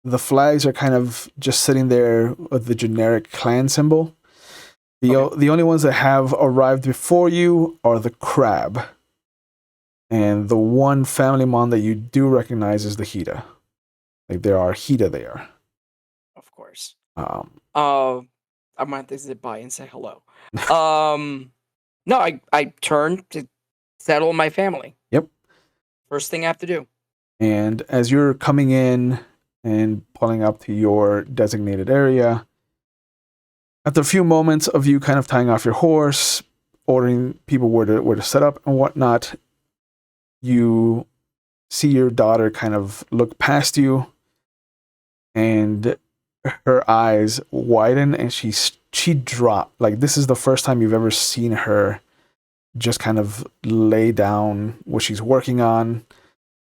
the flags are kind of just sitting there with the generic clan symbol. okay, The only ones that have arrived before you are the crab, and the one family mon that you do recognize is the Hida. Like there are Hida there. of course. Um, Uh, I might have to zip by and say hello. Um, no, I turn to settle my family. yep. First thing I have to do. And as you're coming in and pulling up to your designated area, after a few moments of you kind of tying off your horse, ordering people where to set up and whatnot, you see your daughter kind of look past you, and her eyes widen, and she dropped. Like this is the first time you've ever seen her just kind of lay down what she's working on,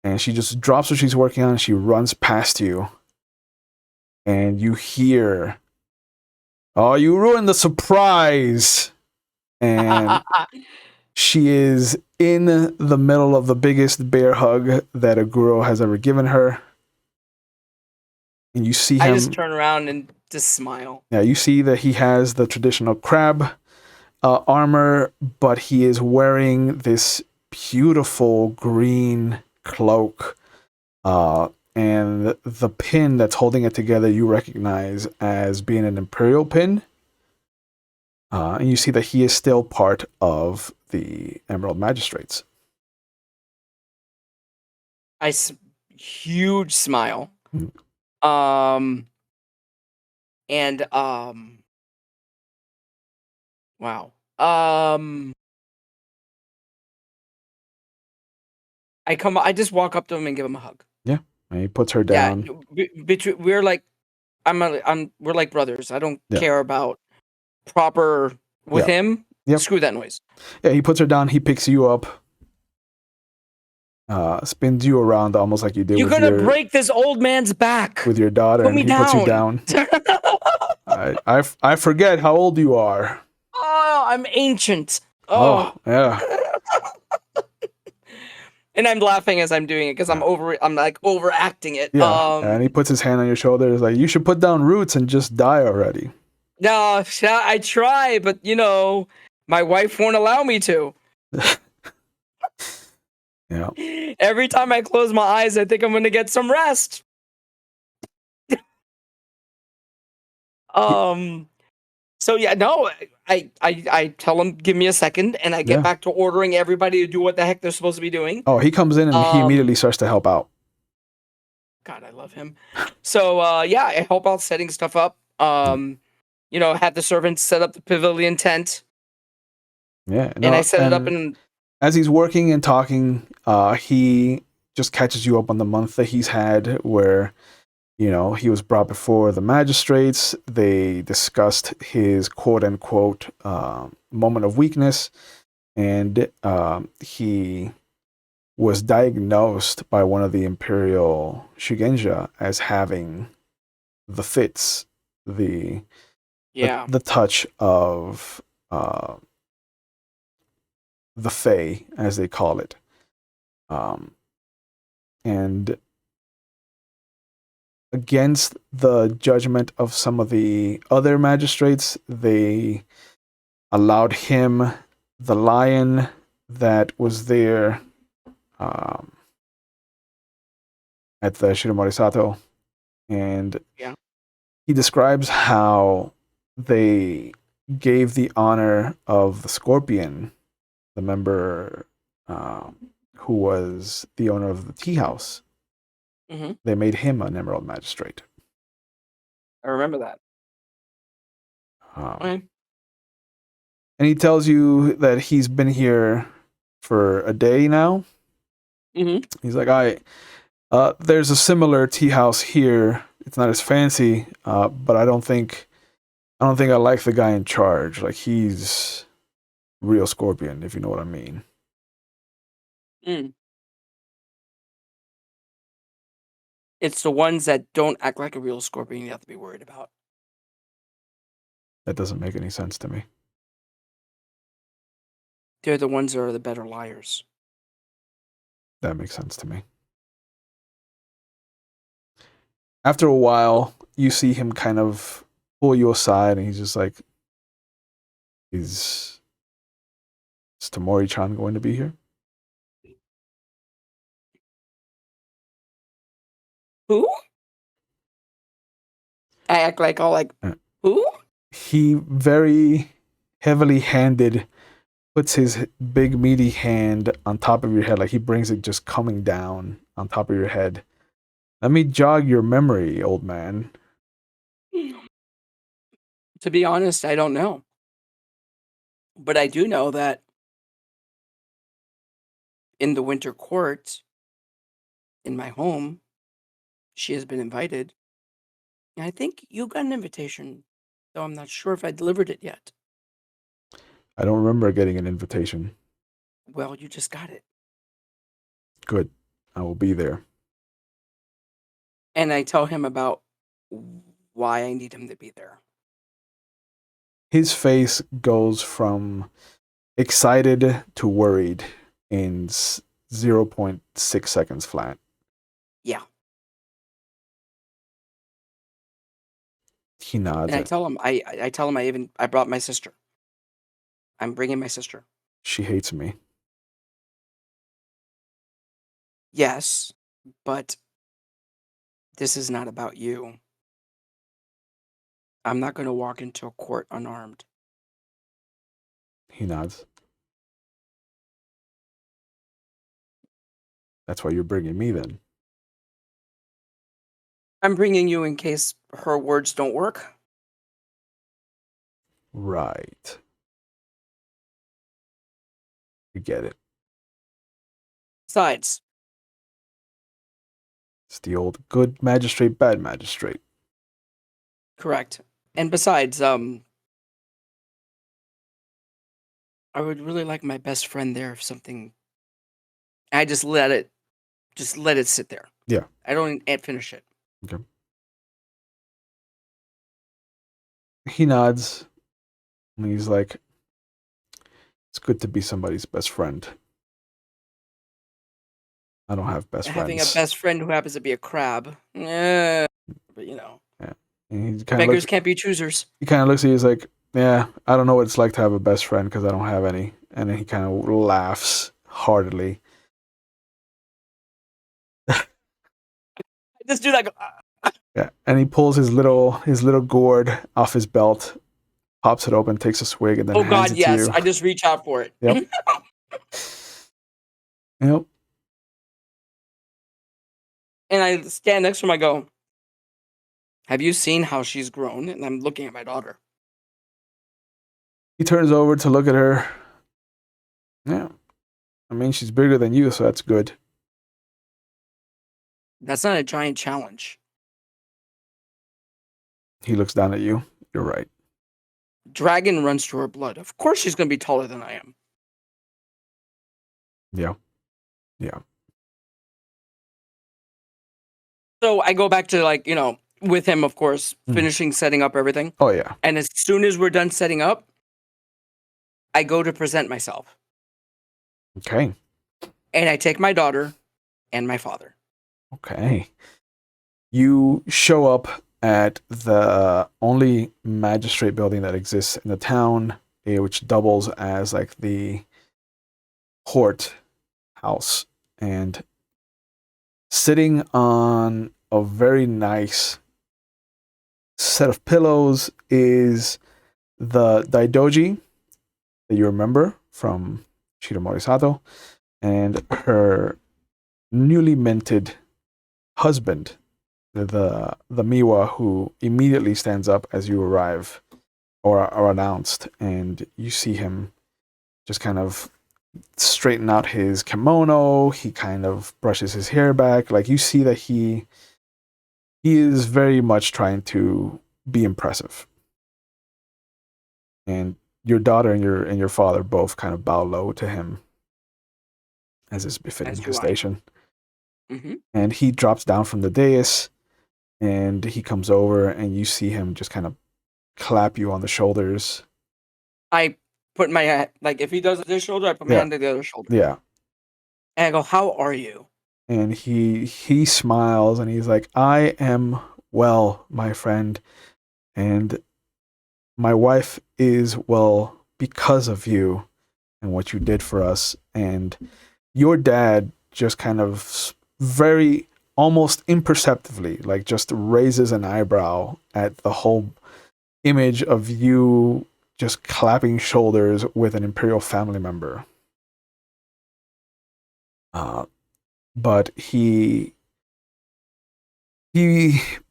and she just drops what she's working on. She runs past you, and you hear, "Oh, you ruined the surprise!" And she is in the middle of the biggest bear hug that a girl has ever given her. And you see I just him, turn around and just smile. yeah, you see that he has the traditional crab armor, but he is wearing this beautiful green cloak. And the pin that's holding it together you recognize as being an Imperial pin. And you see that he is still part of the Emerald Magistrates. Huge smile. Mm. Um, and wow. I just walk up to him and give him a hug. Yeah. And he puts her Yeah, down. between we're like we're like brothers. I don't Yeah. care about proper with Yeah. him. Yep. Screw that noise. Yeah, he puts her down, he picks you up, spins you around almost like you did You're gonna break this old man's back. with your daughter, Put and me he puts you down. down. I forget how old you are. Oh, I'm ancient. Oh, Oh. yeah. And I'm laughing as I'm doing it because Yeah. I'm like overacting it. Yeah. And he puts his hand on your shoulder. He's like, you should put down roots and just die already. No, I try, but my wife won't allow me to. Yeah. Every time I close my eyes, I think I'm gonna get some rest. He- Um, so yeah, no, I tell him give me a second, and I get yeah. back to ordering everybody to do what the heck they're supposed to be doing. Oh, he comes in and he immediately Um, starts to help out. God, I love him. So yeah, I help out setting stuff up. Have the servants set up the pavilion tent, Yeah. and I No, set it up and in. as he's working and talking, he just catches you up on the month that he's had where, he was brought before the magistrates. They discussed his quote unquote moment of weakness, and he was diagnosed by one of the Imperial Shugenja as having the fits, the Yeah. the touch of the Fae, as they call it. And against the judgment of some of the other magistrates, they allowed him, the lion that was there at the Shiromori-Sato, and Yeah. he describes how they gave the honor of the scorpion, the member who was the owner of the tea house. Mm-hmm. They made him an emerald magistrate. I remember that. Um, Okay. and he tells you that he's been here for a day now. Mm-hmm. He's like, there's a similar tea house here. It's not as fancy, but I don't think I like the guy in charge. Like he's real scorpion, if you know what I mean. Mm. It's the ones that don't act like a real scorpion you have to be worried about. That doesn't make any sense to me. They're the ones that are the better liars. That makes sense to me. After a while, you see him kind of pull you aside, and he's just like, is Tamori-chan going to be here? Who? I act like all like, Uh, who? He very heavily handed puts his big meaty hand on top of your head, like he brings it just coming down on top of your head. Let me jog your memory, old man. To be honest, I don't know. But I do know that in the winter court, in my home, she has been invited. And I think you got an invitation, though I'm not sure if I delivered it yet. I don't remember getting an invitation. Well, you just got it. Good. I will be there. And I tell him about why I need him to be there. His face goes from excited to worried in 0.6 seconds flat. Yeah. He nods. And I tell him I brought my sister. I'm bringing my sister. She hates me. Yes, but this is not about you. I'm not going to walk into a court unarmed. He nods. That's why you're bringing me then. I'm bringing you in case her words don't work. Right. You get it. Besides, It's the old good magistrate, bad magistrate. correct. And besides, I would really like my best friend there if something. I just let it sit there. Yeah. I don't finish it. Okay. He nods. And he's like, it's good to be somebody's best friend. I don't have best Having a friends. best friend who happens to be a crab. But you know. Yeah. And he kind of Beggars looks. can't be choosers. He kind of looks at you. He's like, yeah, I don't know what it's like to have a best friend because I don't have any. And then he kind of laughs heartily. This dude, like, Yeah. And he pulls his little gourd off his belt, pops it open, takes a swig, and then oh hands god, it to yes. you. I just reach out for it. Yep. Yep. And I stand next to him. I go, have you seen how she's grown? And I'm looking at my daughter. He turns over to look at her. Yeah. I mean, she's bigger than you, so that's good. That's not a giant challenge. He looks down at you. You're right. Dragon runs through her blood. Of course she's going to be taller than I am. Yeah. Yeah. So I go back to like, with him, of course, Mm. finishing setting up everything. Oh yeah. And as soon as we're done setting up, I go to present myself. Okay. And I take my daughter and my father. Okay. You show up at the only magistrate building that exists in the town, which doubles as like the court house. And sitting on a very nice set of pillows is the Daidoji that you remember from Shiromori-Sato and her newly minted husband, the Miwa, who immediately stands up as you arrive or are announced, and you see him just kind of straighten out his kimono. He kind of brushes his hair back. Like you see that he is very much trying to be impressive. And your daughter and your father both kind of bow low to him, as is befitting As his do I. station. Hmm. And he drops down from the dais and he comes over and you see him just kind of clap you on the shoulders. I put my hand, like, if he does this shoulder, I put my Yeah, hand to the other shoulder. yeah. And I go, "How are you?" And he smiles and he's like, "I am well, my friend, and my wife is well because of you and what you did for us." And your dad just kind of very almost imperceptibly like just raises an eyebrow at the whole image of you just clapping shoulders with an Imperial family member. Uh, but he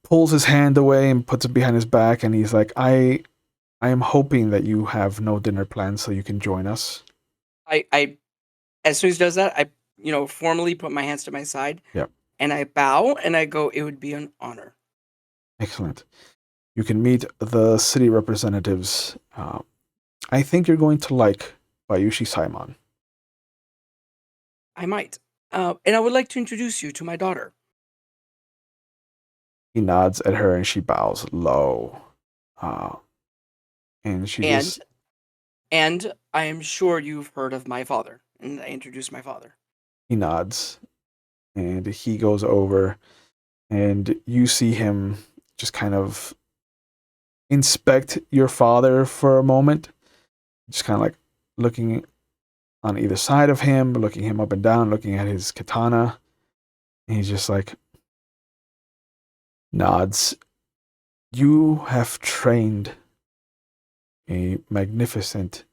pulls his hand away and puts it behind his back, and he's like, I am hoping that you have no dinner plans so you can join us." I as soon as he does that, I formally put my hands to my side Yep. and I bow and I go, "It would be an honor." Excellent. You can meet the city representatives. I think you're going to like Bayushi Simon. I might. And I would like to introduce you to my daughter. He nods at her and she bows low. Uh, and she And just, and I am sure you've heard of my father. And I introduce my father. he nods and he goes over and you see him just kind of inspect your father for a moment, just kind of like looking on either side of him, looking him up and down, looking at his katana. And he's just like, nods. You have trained a magnificent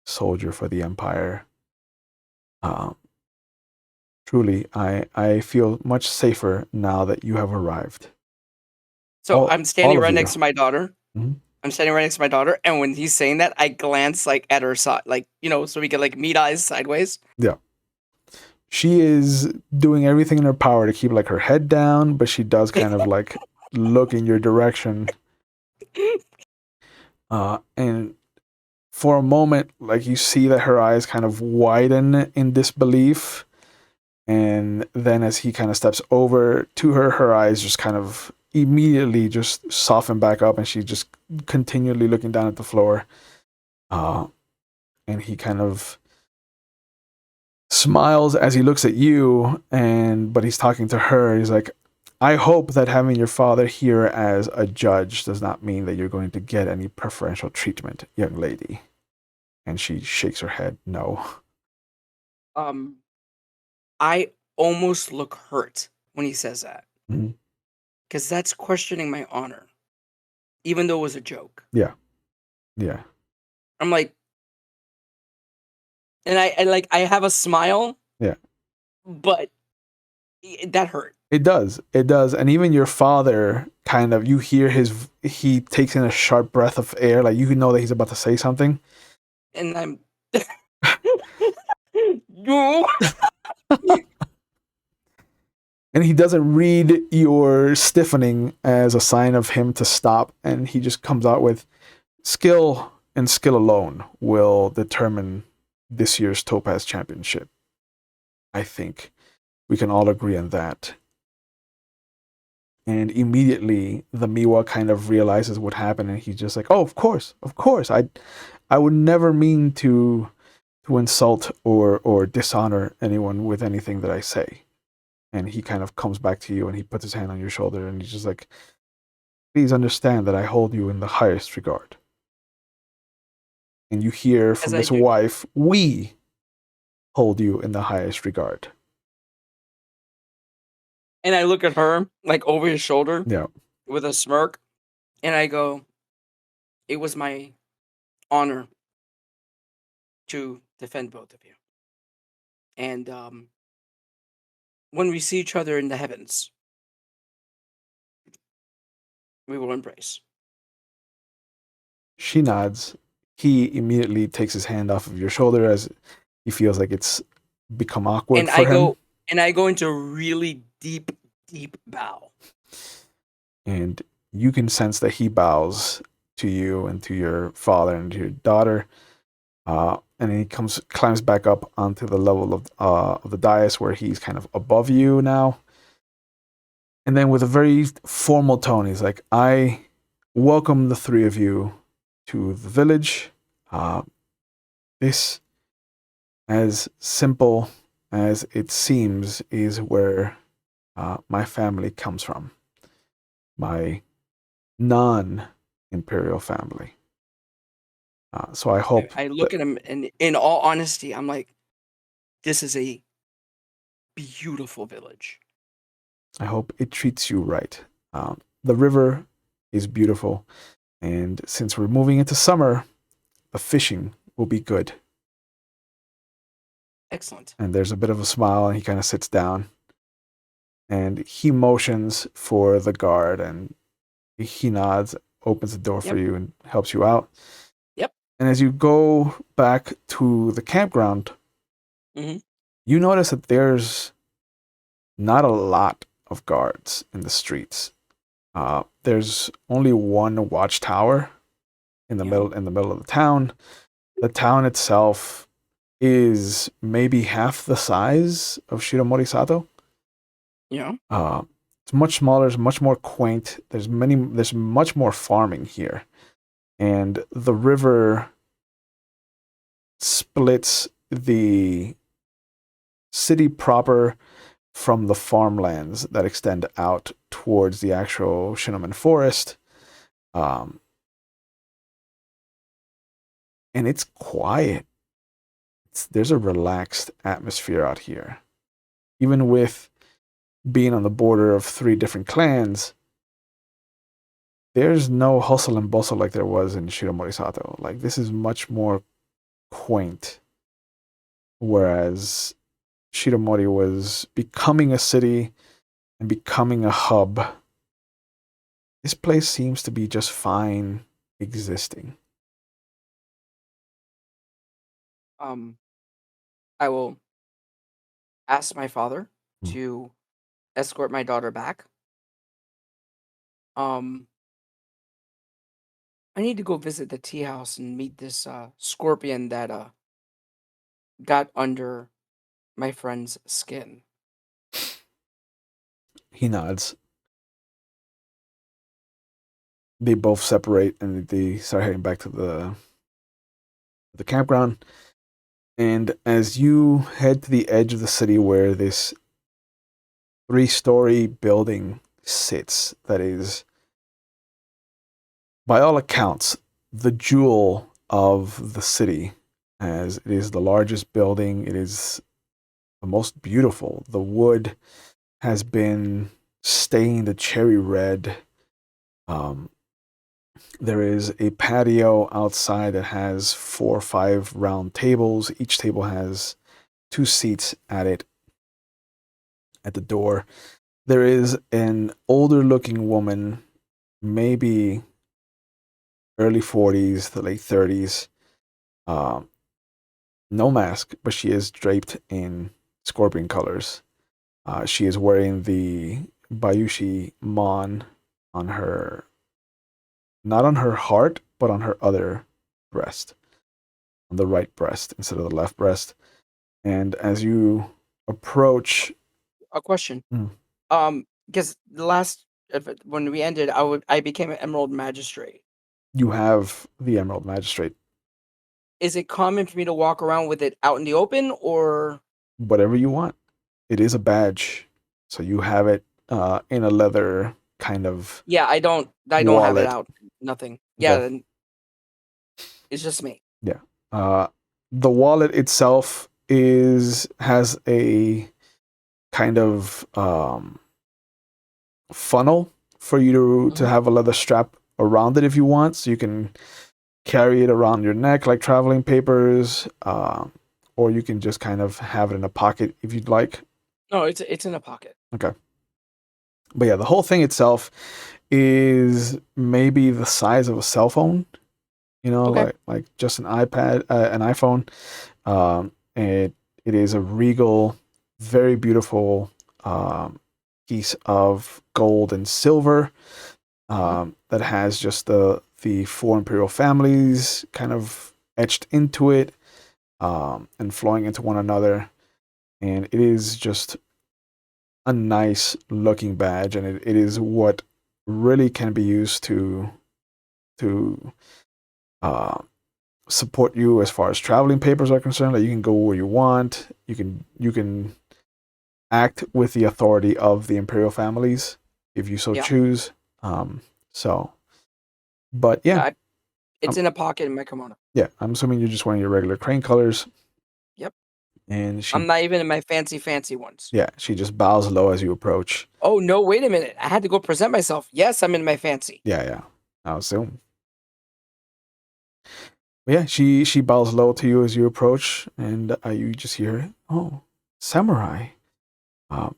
soldier for the Empire. Um, Truly, I feel much safer now that you have arrived. So I'm All standing of right you. next to my daughter. Mhm. I'm standing right next to my daughter, and when he's saying that, I glance like at her side, like so we get like meet eyes sideways. Yeah. She is doing everything in her power to keep like her head down, but she does kind of like look in your direction. And for a moment, like you see that her eyes kind of widen in disbelief. And then as he kind of steps over to her, her eyes just kind of immediately just soften back up and she's just continually looking down at the floor. Uh, and he kind of smiles as he looks at you, but he's talking to her. He's like, I hope that having your father here as a judge does not mean that you're going to get any preferential treatment, young lady. And she shakes her head, no. Um, I almost look hurt when he says that Mhm. because that's questioning my honor, even though it was a joke. Yeah, yeah, I'm like, and I have a smile, yeah. but that hurt. It does. It does. And even your father kind of, you hear he takes in a sharp breath of air, like you know that he's about to say something. And I'm you. And he doesn't read your stiffening as a sign of him to stop. And he just comes out with skill and skill alone will determine this year's Topaz Championship, I think. We can all agree on that. And immediately the Miwa kind of realizes what happened, and he's just like, "Oh, of course. I would never mean to insult or dishonor anyone with anything that I say." And he kind of comes back to you and he puts his hand on your shoulder and he's just like, "Please understand that I hold you in the highest regard." And you hear As from I his do. wife, "We hold you in the highest regard." And I look at her, like, over his shoulder Yeah. with a smirk, and I go, "It was my honor to defend both of you. And, when we see each other in the heavens, we will embrace." She nods. He immediately takes his hand off of your shoulder as he feels like it's become awkward And for I him. go and I go into a really deep, deep bow. And you can sense that he bows to you and to your father and to your daughter. And then he climbs back up onto the level of the dais where he's kind of above you now. And then with a very formal tone, he's like, "I welcome the three of you to the village. Uh, this, as simple as it seems, is where my family comes from. My non-imperial family. So I hope I look that at him, and in all honesty, I'm like, "This is a beautiful village." it treats you right. The river is beautiful, and since we're moving into summer, the fishing will be good." Excellent. And there's a bit of a smile, and he kind of sits down, and he motions for the guard, and he nods, opens the door for Yep, you, and helps you out. yep, And as you go back to the campground, mhm, you notice that there's not a lot of guards in the streets. There's only one watchtower yeah, in the middle of the town. The town itself is maybe half the size of Shiromori-Sato. yeah, Uh, it's much smaller, it's much more quaint. There's much more farming here, and the river splits the city proper from the farmlands that extend out towards the actual Shinomen forest. Um, and it's quiet. There's a relaxed atmosphere out here. Even with being on the border of three different clans, there's no hustle and bustle like there was in Shiromori-Sato. Like, this is much more quaint, whereas Shiromori was becoming a city and becoming a hub. This place seems to be just fine existing. um, I will ask my father Hmm. to escort my daughter back. Um, I need to go visit the tea house and meet this, scorpion that, got under my friend's skin. He nods. They both separate and they start heading back to the campground. And as you head to the edge of the city where this three-story building sits, that is, by all accounts, the jewel of the city, as it is the largest building, it is the most beautiful. The wood has been stained a cherry red. Um, there is a patio outside that has 4 or 5 round tables. Each table has 2 seats at it at the door. There is an older looking woman, maybe early 40s to late 30s. Um, no mask, but she is draped in scorpion colors. She is wearing the Bayushi Mon on her, not on her heart, but on her other breast, on the right breast instead of the left breast. And as you approach, a question. Mm. Because when we ended, I became an Emerald Magistrate. You have the Emerald Magistrate. Is it common for me to walk around with it out in the open, or Whatever you want. It is a badge. So you have it in a leather kind of yeah, I don't have it wallet. out. Nothing. Yeah, Okay. then it's just me. Yeah. Uh, the wallet itself has a kind of funnel for you to Hmm. have a leather strap around it if you want, so you can carry it around your neck like traveling papers, or you can just kind of have it in a pocket if you'd like. No, it's in a pocket. Okay. But yeah, the whole thing itself is maybe the size of a cell phone, Okay. like just an iPad, an iPhone. And it is a regal, very beautiful piece of gold and silver Hmm. that has just the four imperial families kind of etched into it, and flowing into one another. And it is just a nice looking badge, and it is what really can be used to uh, support you as far as traveling papers are concerned. That you can go where you want. You can act with the authority of the imperial families if you so Yeah. choose. Um, so, but yeah, Yeah. It's I'm, in a pocket in my kimono. yeah, I'm assuming you're just wearing your regular crane colors, Yep. and she, I'm not even in my fancy ones. yeah, she just bows low as you approach. Oh no! Wait a minute. I had to go present myself. Yes, I'm in my fancy. Yeah, yeah, I assume. But yeah, she bows low to you as you approach, and you just hear, "Oh, samurai. Um,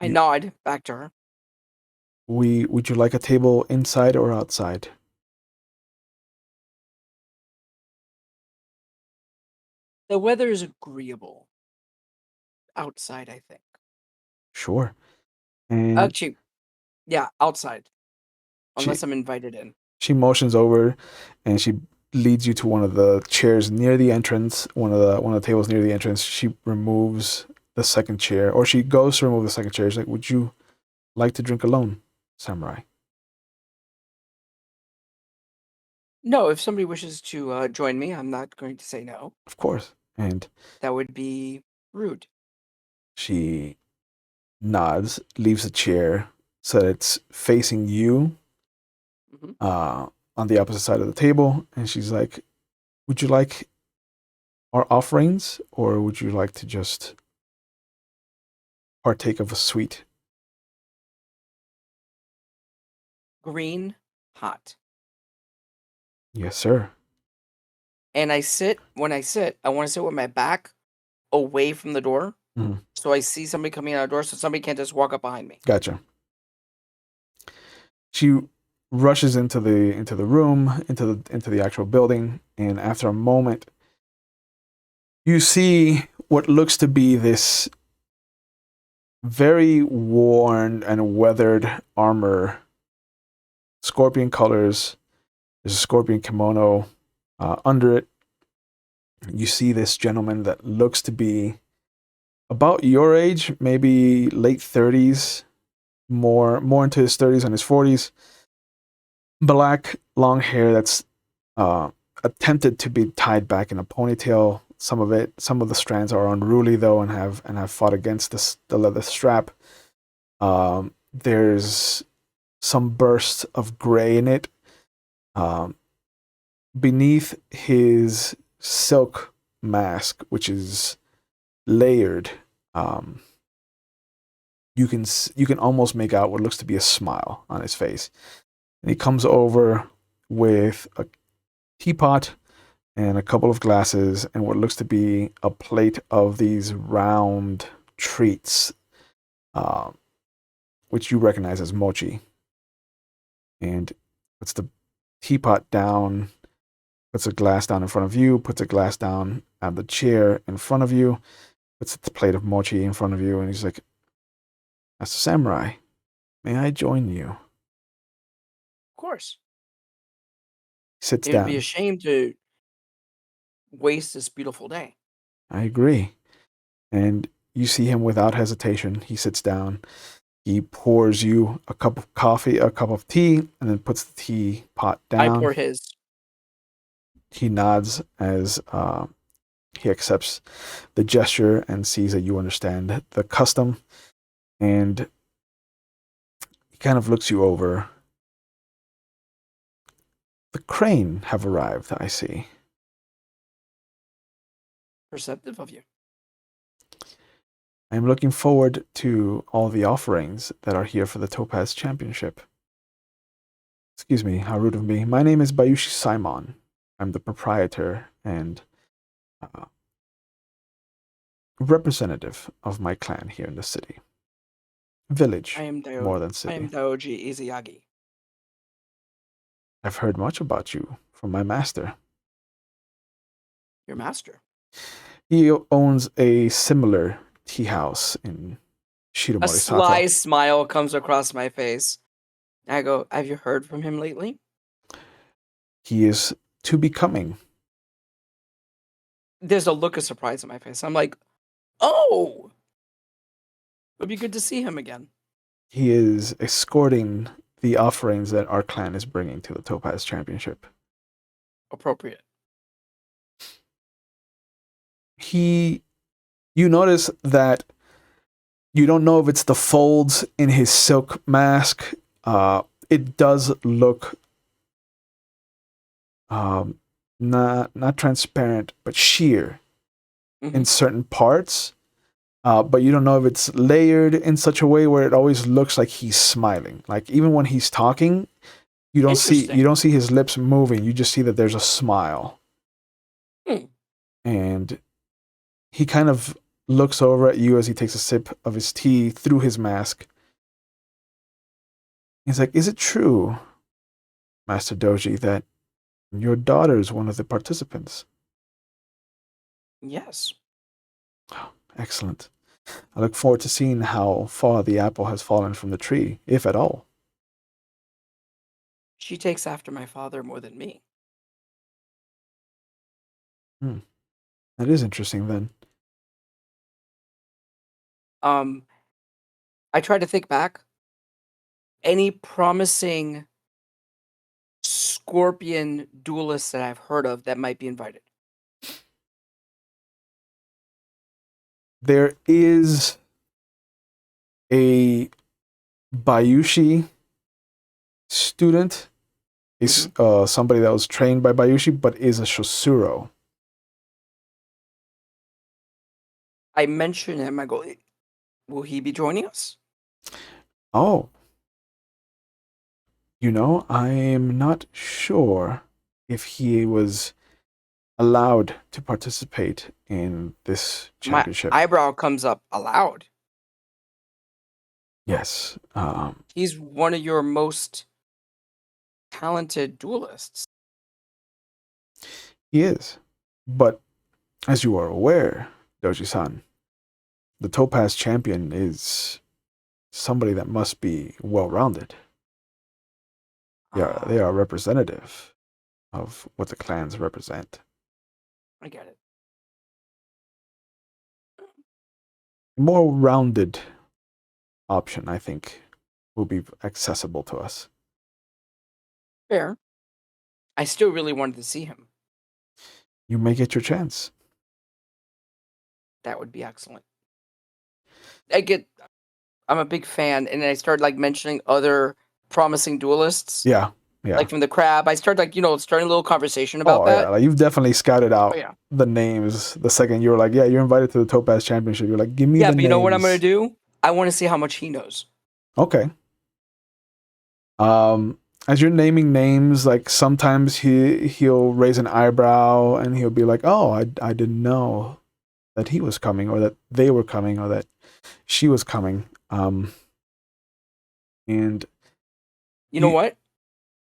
I you, nod back to her. we would you like a table inside or outside?" The weather is agreeable outside, I think. Sure. And Actually, yeah, outside, she unless I'm invited in. she motions over, and she leads you to one of the chairs near the entrance, one of the tables near the entrance. She removes the second chair, or she goes to remove the second chair. She's like, "Would you like to drink alone, samurai?" No, if somebody wishes to join me, I'm not going to say no. Of course. And That would be rude. she nods, leaves the chair so that it's facing you, Hmm. uh, on the opposite side of the table, and she's like, "Would you like our offerings, or would you like to just partake of a sweet?" Green, hot. Yes, sir. And when I sit, I want to sit with my back away from the door. Mhm. So I see somebody coming out of the door so somebody can't just walk up behind me. Gotcha. She rushes into the room, into the actual building, and after a moment, you see what looks to be this very worn and weathered armor, scorpion colors. There's a scorpion kimono under it. You see this gentleman that looks to be about your age, maybe late 30s, more into his 30s and his 40s. Black long hair that's uh, attempted to be tied back in a ponytail. Some of the strands are unruly though, and have fought against the leather strap. There's some bursts of gray in it. Um, beneath his silk mask, which is layered, um, you can almost make out what looks to be a smile on his face. And he comes over with a teapot and a couple of glasses and what looks to be a plate of these round treats, uh, which you recognize as mochi. And puts the teapot down, puts a glass down in front of you, puts a glass down on the chair in front of you, puts the plate of mochi in front of you, and he's like, "That's a samurai. May I join you?" Of course. He sits It would be a down. shame to waste this beautiful day. I agree. And you see him without hesitation. He sits down. He pours you a cup of coffee, a cup of tea, and then puts the teapot I down. pour his. He nods as he accepts the gesture and sees that you understand the custom, and he kind of looks you over. The crane have arrived, I see. Perceptive of you. I'm looking forward to all the offerings that are here for the Topaz Championship. Excuse me, how rude of me. My name is Bayushi Simon. I'm the proprietor and representative of my clan here in the city. Village, more than I am city. Daoji Izayagi. I've heard much about you from my master. Your master. He owns a similar tea house in A Shiromori-Sato. sly smile comes across my face. I go, have you heard from him lately? He is to be coming. There's a look of surprise on my face. I'm like, oh, it'd be good to see him again. He is escorting the offerings that our clan is bringing to the Topaz Championship. Appropriate. You notice that you don't know if it's the folds in his silk mask. It does look not transparent, but sheer in certain parts. But you don't know if it's layered in such a way where it always looks like he's smiling. Like even when he's talking, you don't see his lips moving. You just see that there's a smile. And he kind of looks over at you as he takes a sip of his tea through his mask. He's like, "Is it true, Master Doji, that your daughter is one of the participants?" Yes. Oh, excellent. I look forward to seeing how far the apple has fallen from the tree, if at all. She takes after my father more than me. That is interesting then. I tried to think back. Any promising scorpion duelists that I've heard of that might be invited? There is a Bayushi student, is somebody that was trained by Bayushi, but is a Shosuro. I mentioned him. I go, will he be joining us? Oh. I am not sure if he was allowed to participate in this championship. My eyebrow comes up allowed. Yes. He's one of your most talented duelists. He is. But as you are aware, Doji-san, the Topaz champion is somebody that must be well-rounded. Yeah, they are representative of what the clans represent. I get it. More rounded option, I think, will be accessible to us. Fair. I still really wanted to see him. You may get your chance. That would be excellent. I'm a big fan, and I started mentioning other promising duelists. Yeah. Like from the crab. I started starting a little conversation about that. Yeah, you've definitely scouted out the names the second you were like, yeah, you're invited to the Topaz Championship. You're like, give me the names. Yeah, but you know what I'm gonna do? I want to see how much he knows. Okay. As you're naming names, sometimes he'll raise an eyebrow and he'll be like, oh, I didn't know that he was coming, or that they were coming, or that she was coming. And you know what?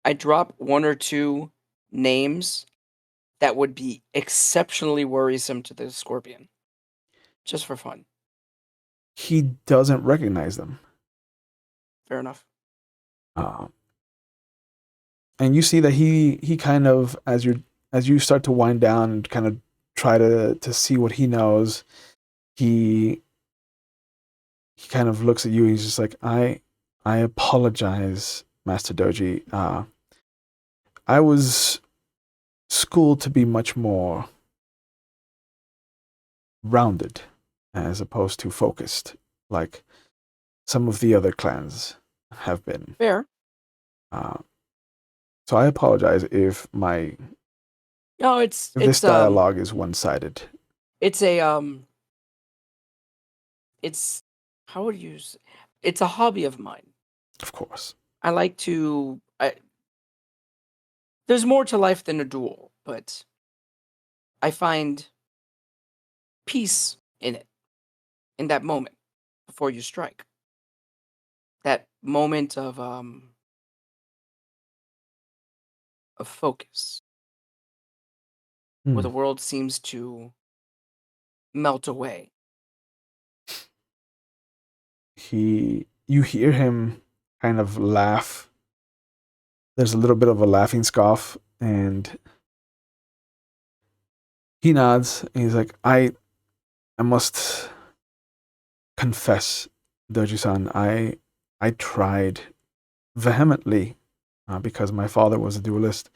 I drop one or two names that would be exceptionally worrisome to the scorpion. Just for fun. He doesn't recognize them. Fair enough. And you see that he kind of, as you start to wind down and kind of try to see what he knows, he he kind of looks at you. And he's just like, I apologize, Master Doji. I was schooled to be much more rounded as opposed to focused, like some of the other clans have been. Fair. Uh, so I apologize if my No, if this dialogue is one-sided. it's a it's how would you use it's a hobby of mine. Of course. I like to there's more to life than a duel, but I find peace in that moment before you strike. That moment of focus where Hmm. the world seems to melt away. You hear him kind of laugh. There's a little bit of a laughing scoff, and he nods, and he's like, I must confess, Doji-san, I tried vehemently, because my father was a duelist,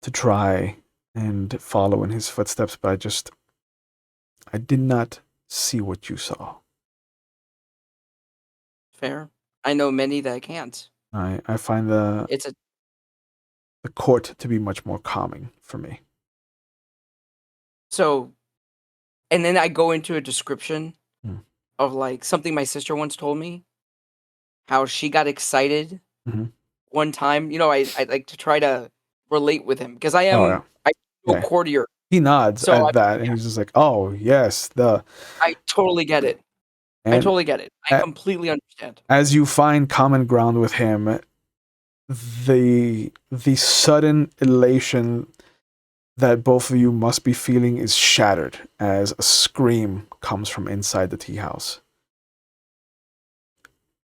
to try and follow in his footsteps, but I did not see what you saw. Fair. I know many that can't. I find It's a the court to be much more calming for me. so and then I go into a description Mm. of like something my sister once told me, how she got excited Mm-hmm. one time. I like to try to relate with him because Oh yeah, I do a yeah. courtier. He nods So at that, and he's just like, "Oh yes, the I totally get it. I and totally get it. I a- completely understand. as you find common ground with him, the sudden elation that both of you must be feeling is shattered as a scream comes from inside the tea house.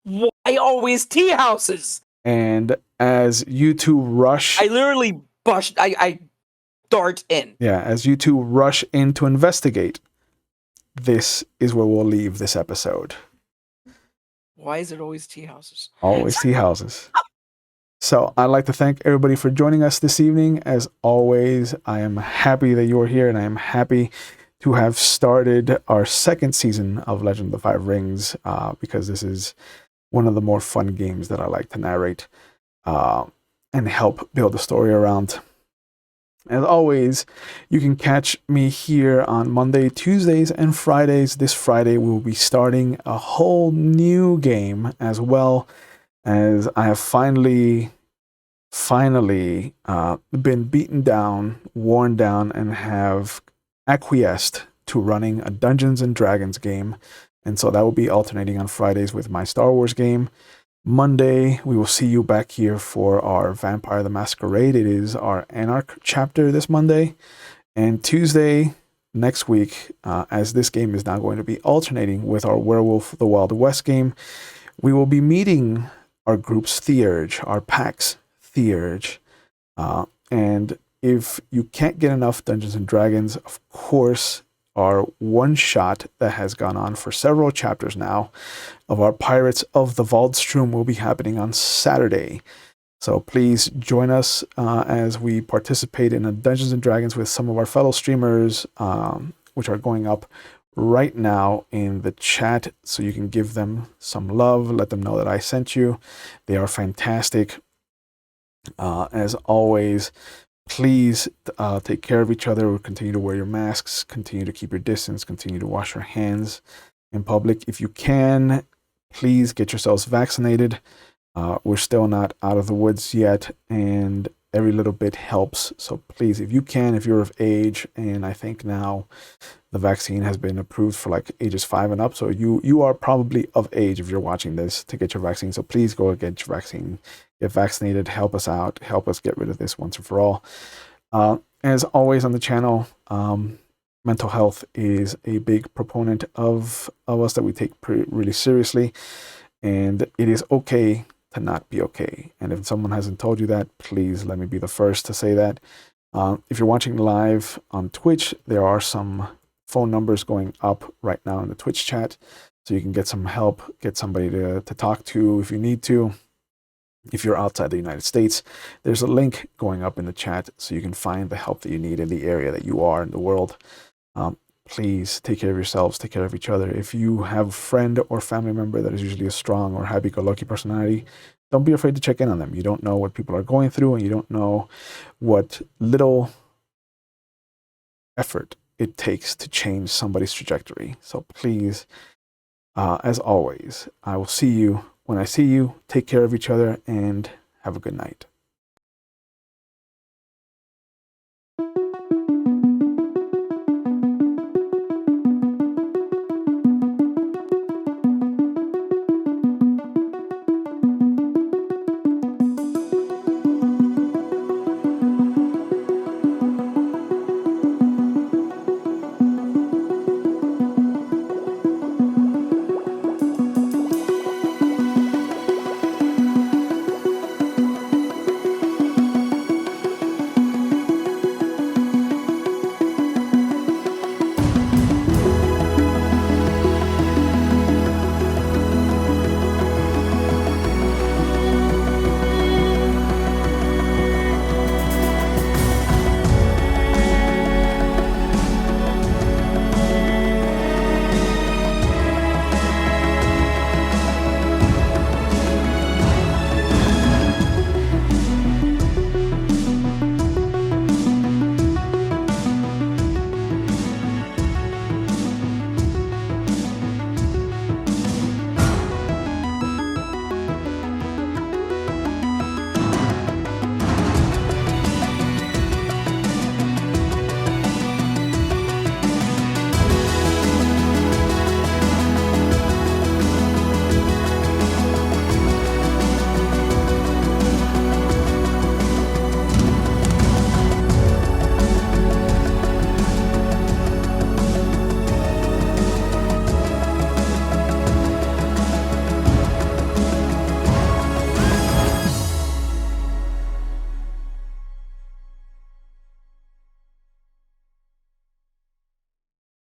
Why always tea houses? And as you two rush, I literally I dart in. yeah, as you two rush in to investigate, this is where we'll leave this episode. Why is it always tea houses? Always tea houses. So I'd like to thank everybody for joining us this evening. As always, I am happy that you're here, and I am happy to have started our second season of Legend of the Five Rings, because this is one of the more fun games that I like to narrate and help build a story around. As always, you can catch me here on Monday, Tuesdays, and Fridays. This Friday, we'll be starting a whole new game, as well as I have finally been beaten down, worn down, and have acquiesced to running a Dungeons and Dragons game. And so that will be alternating on Fridays with my Star Wars game. Monday, we will see you back here for our Vampire the Masquerade. It is our Anarch chapter this Monday. And Tuesday, next week, as this game is now going to be alternating with our Werewolf the Wild West game, we will be meeting our group's Theurge, our pack's Theurge. And if you can't get enough Dungeons and Dragons, of course, our one shot that has gone on for several chapters now of our Pirates of the Waldstrom will be happening on Saturday. So please join us as we participate in a Dungeons and Dragons with some of our fellow streamers, which are going up right now in the chat, so you can give them some love, let them know that I sent you. They are fantastic. As always, please take care of each other. Continue to wear your masks, continue to keep your distance, continue to wash your hands in public. If you can, please get yourselves vaccinated. We're still not out of the woods yet, and every little bit helps. So please, if you can, if you're of age, and I think now the vaccine has been approved for like ages 5 and up, so you are probably of age if you're watching this to get your vaccine. So please go get your vaccine, get vaccinated, help us out, help us get rid of this once and for all. As always on the channel, mental health is a big proponent of us that we take really seriously, and it is okay to not be okay. And if someone hasn't told you that, please let me be the first to say that. If you're watching live on Twitch, there are some phone numbers going up right now in the Twitch chat, so so you can get some help, get somebody to talk to if you need to. If you're outside the United States, there's a link going up in the chat so you can find the help that you need in the area that you are in the world. Please take care of yourselves, take care of each other. If you have a friend or family member that is usually a strong or happy-go-lucky personality, don't be afraid to check in on them. You don't know what people are going through, and you don't know what little effort it takes to change somebody's trajectory. So please, as always, I will see you when I see you. Take care of each other and have a good night.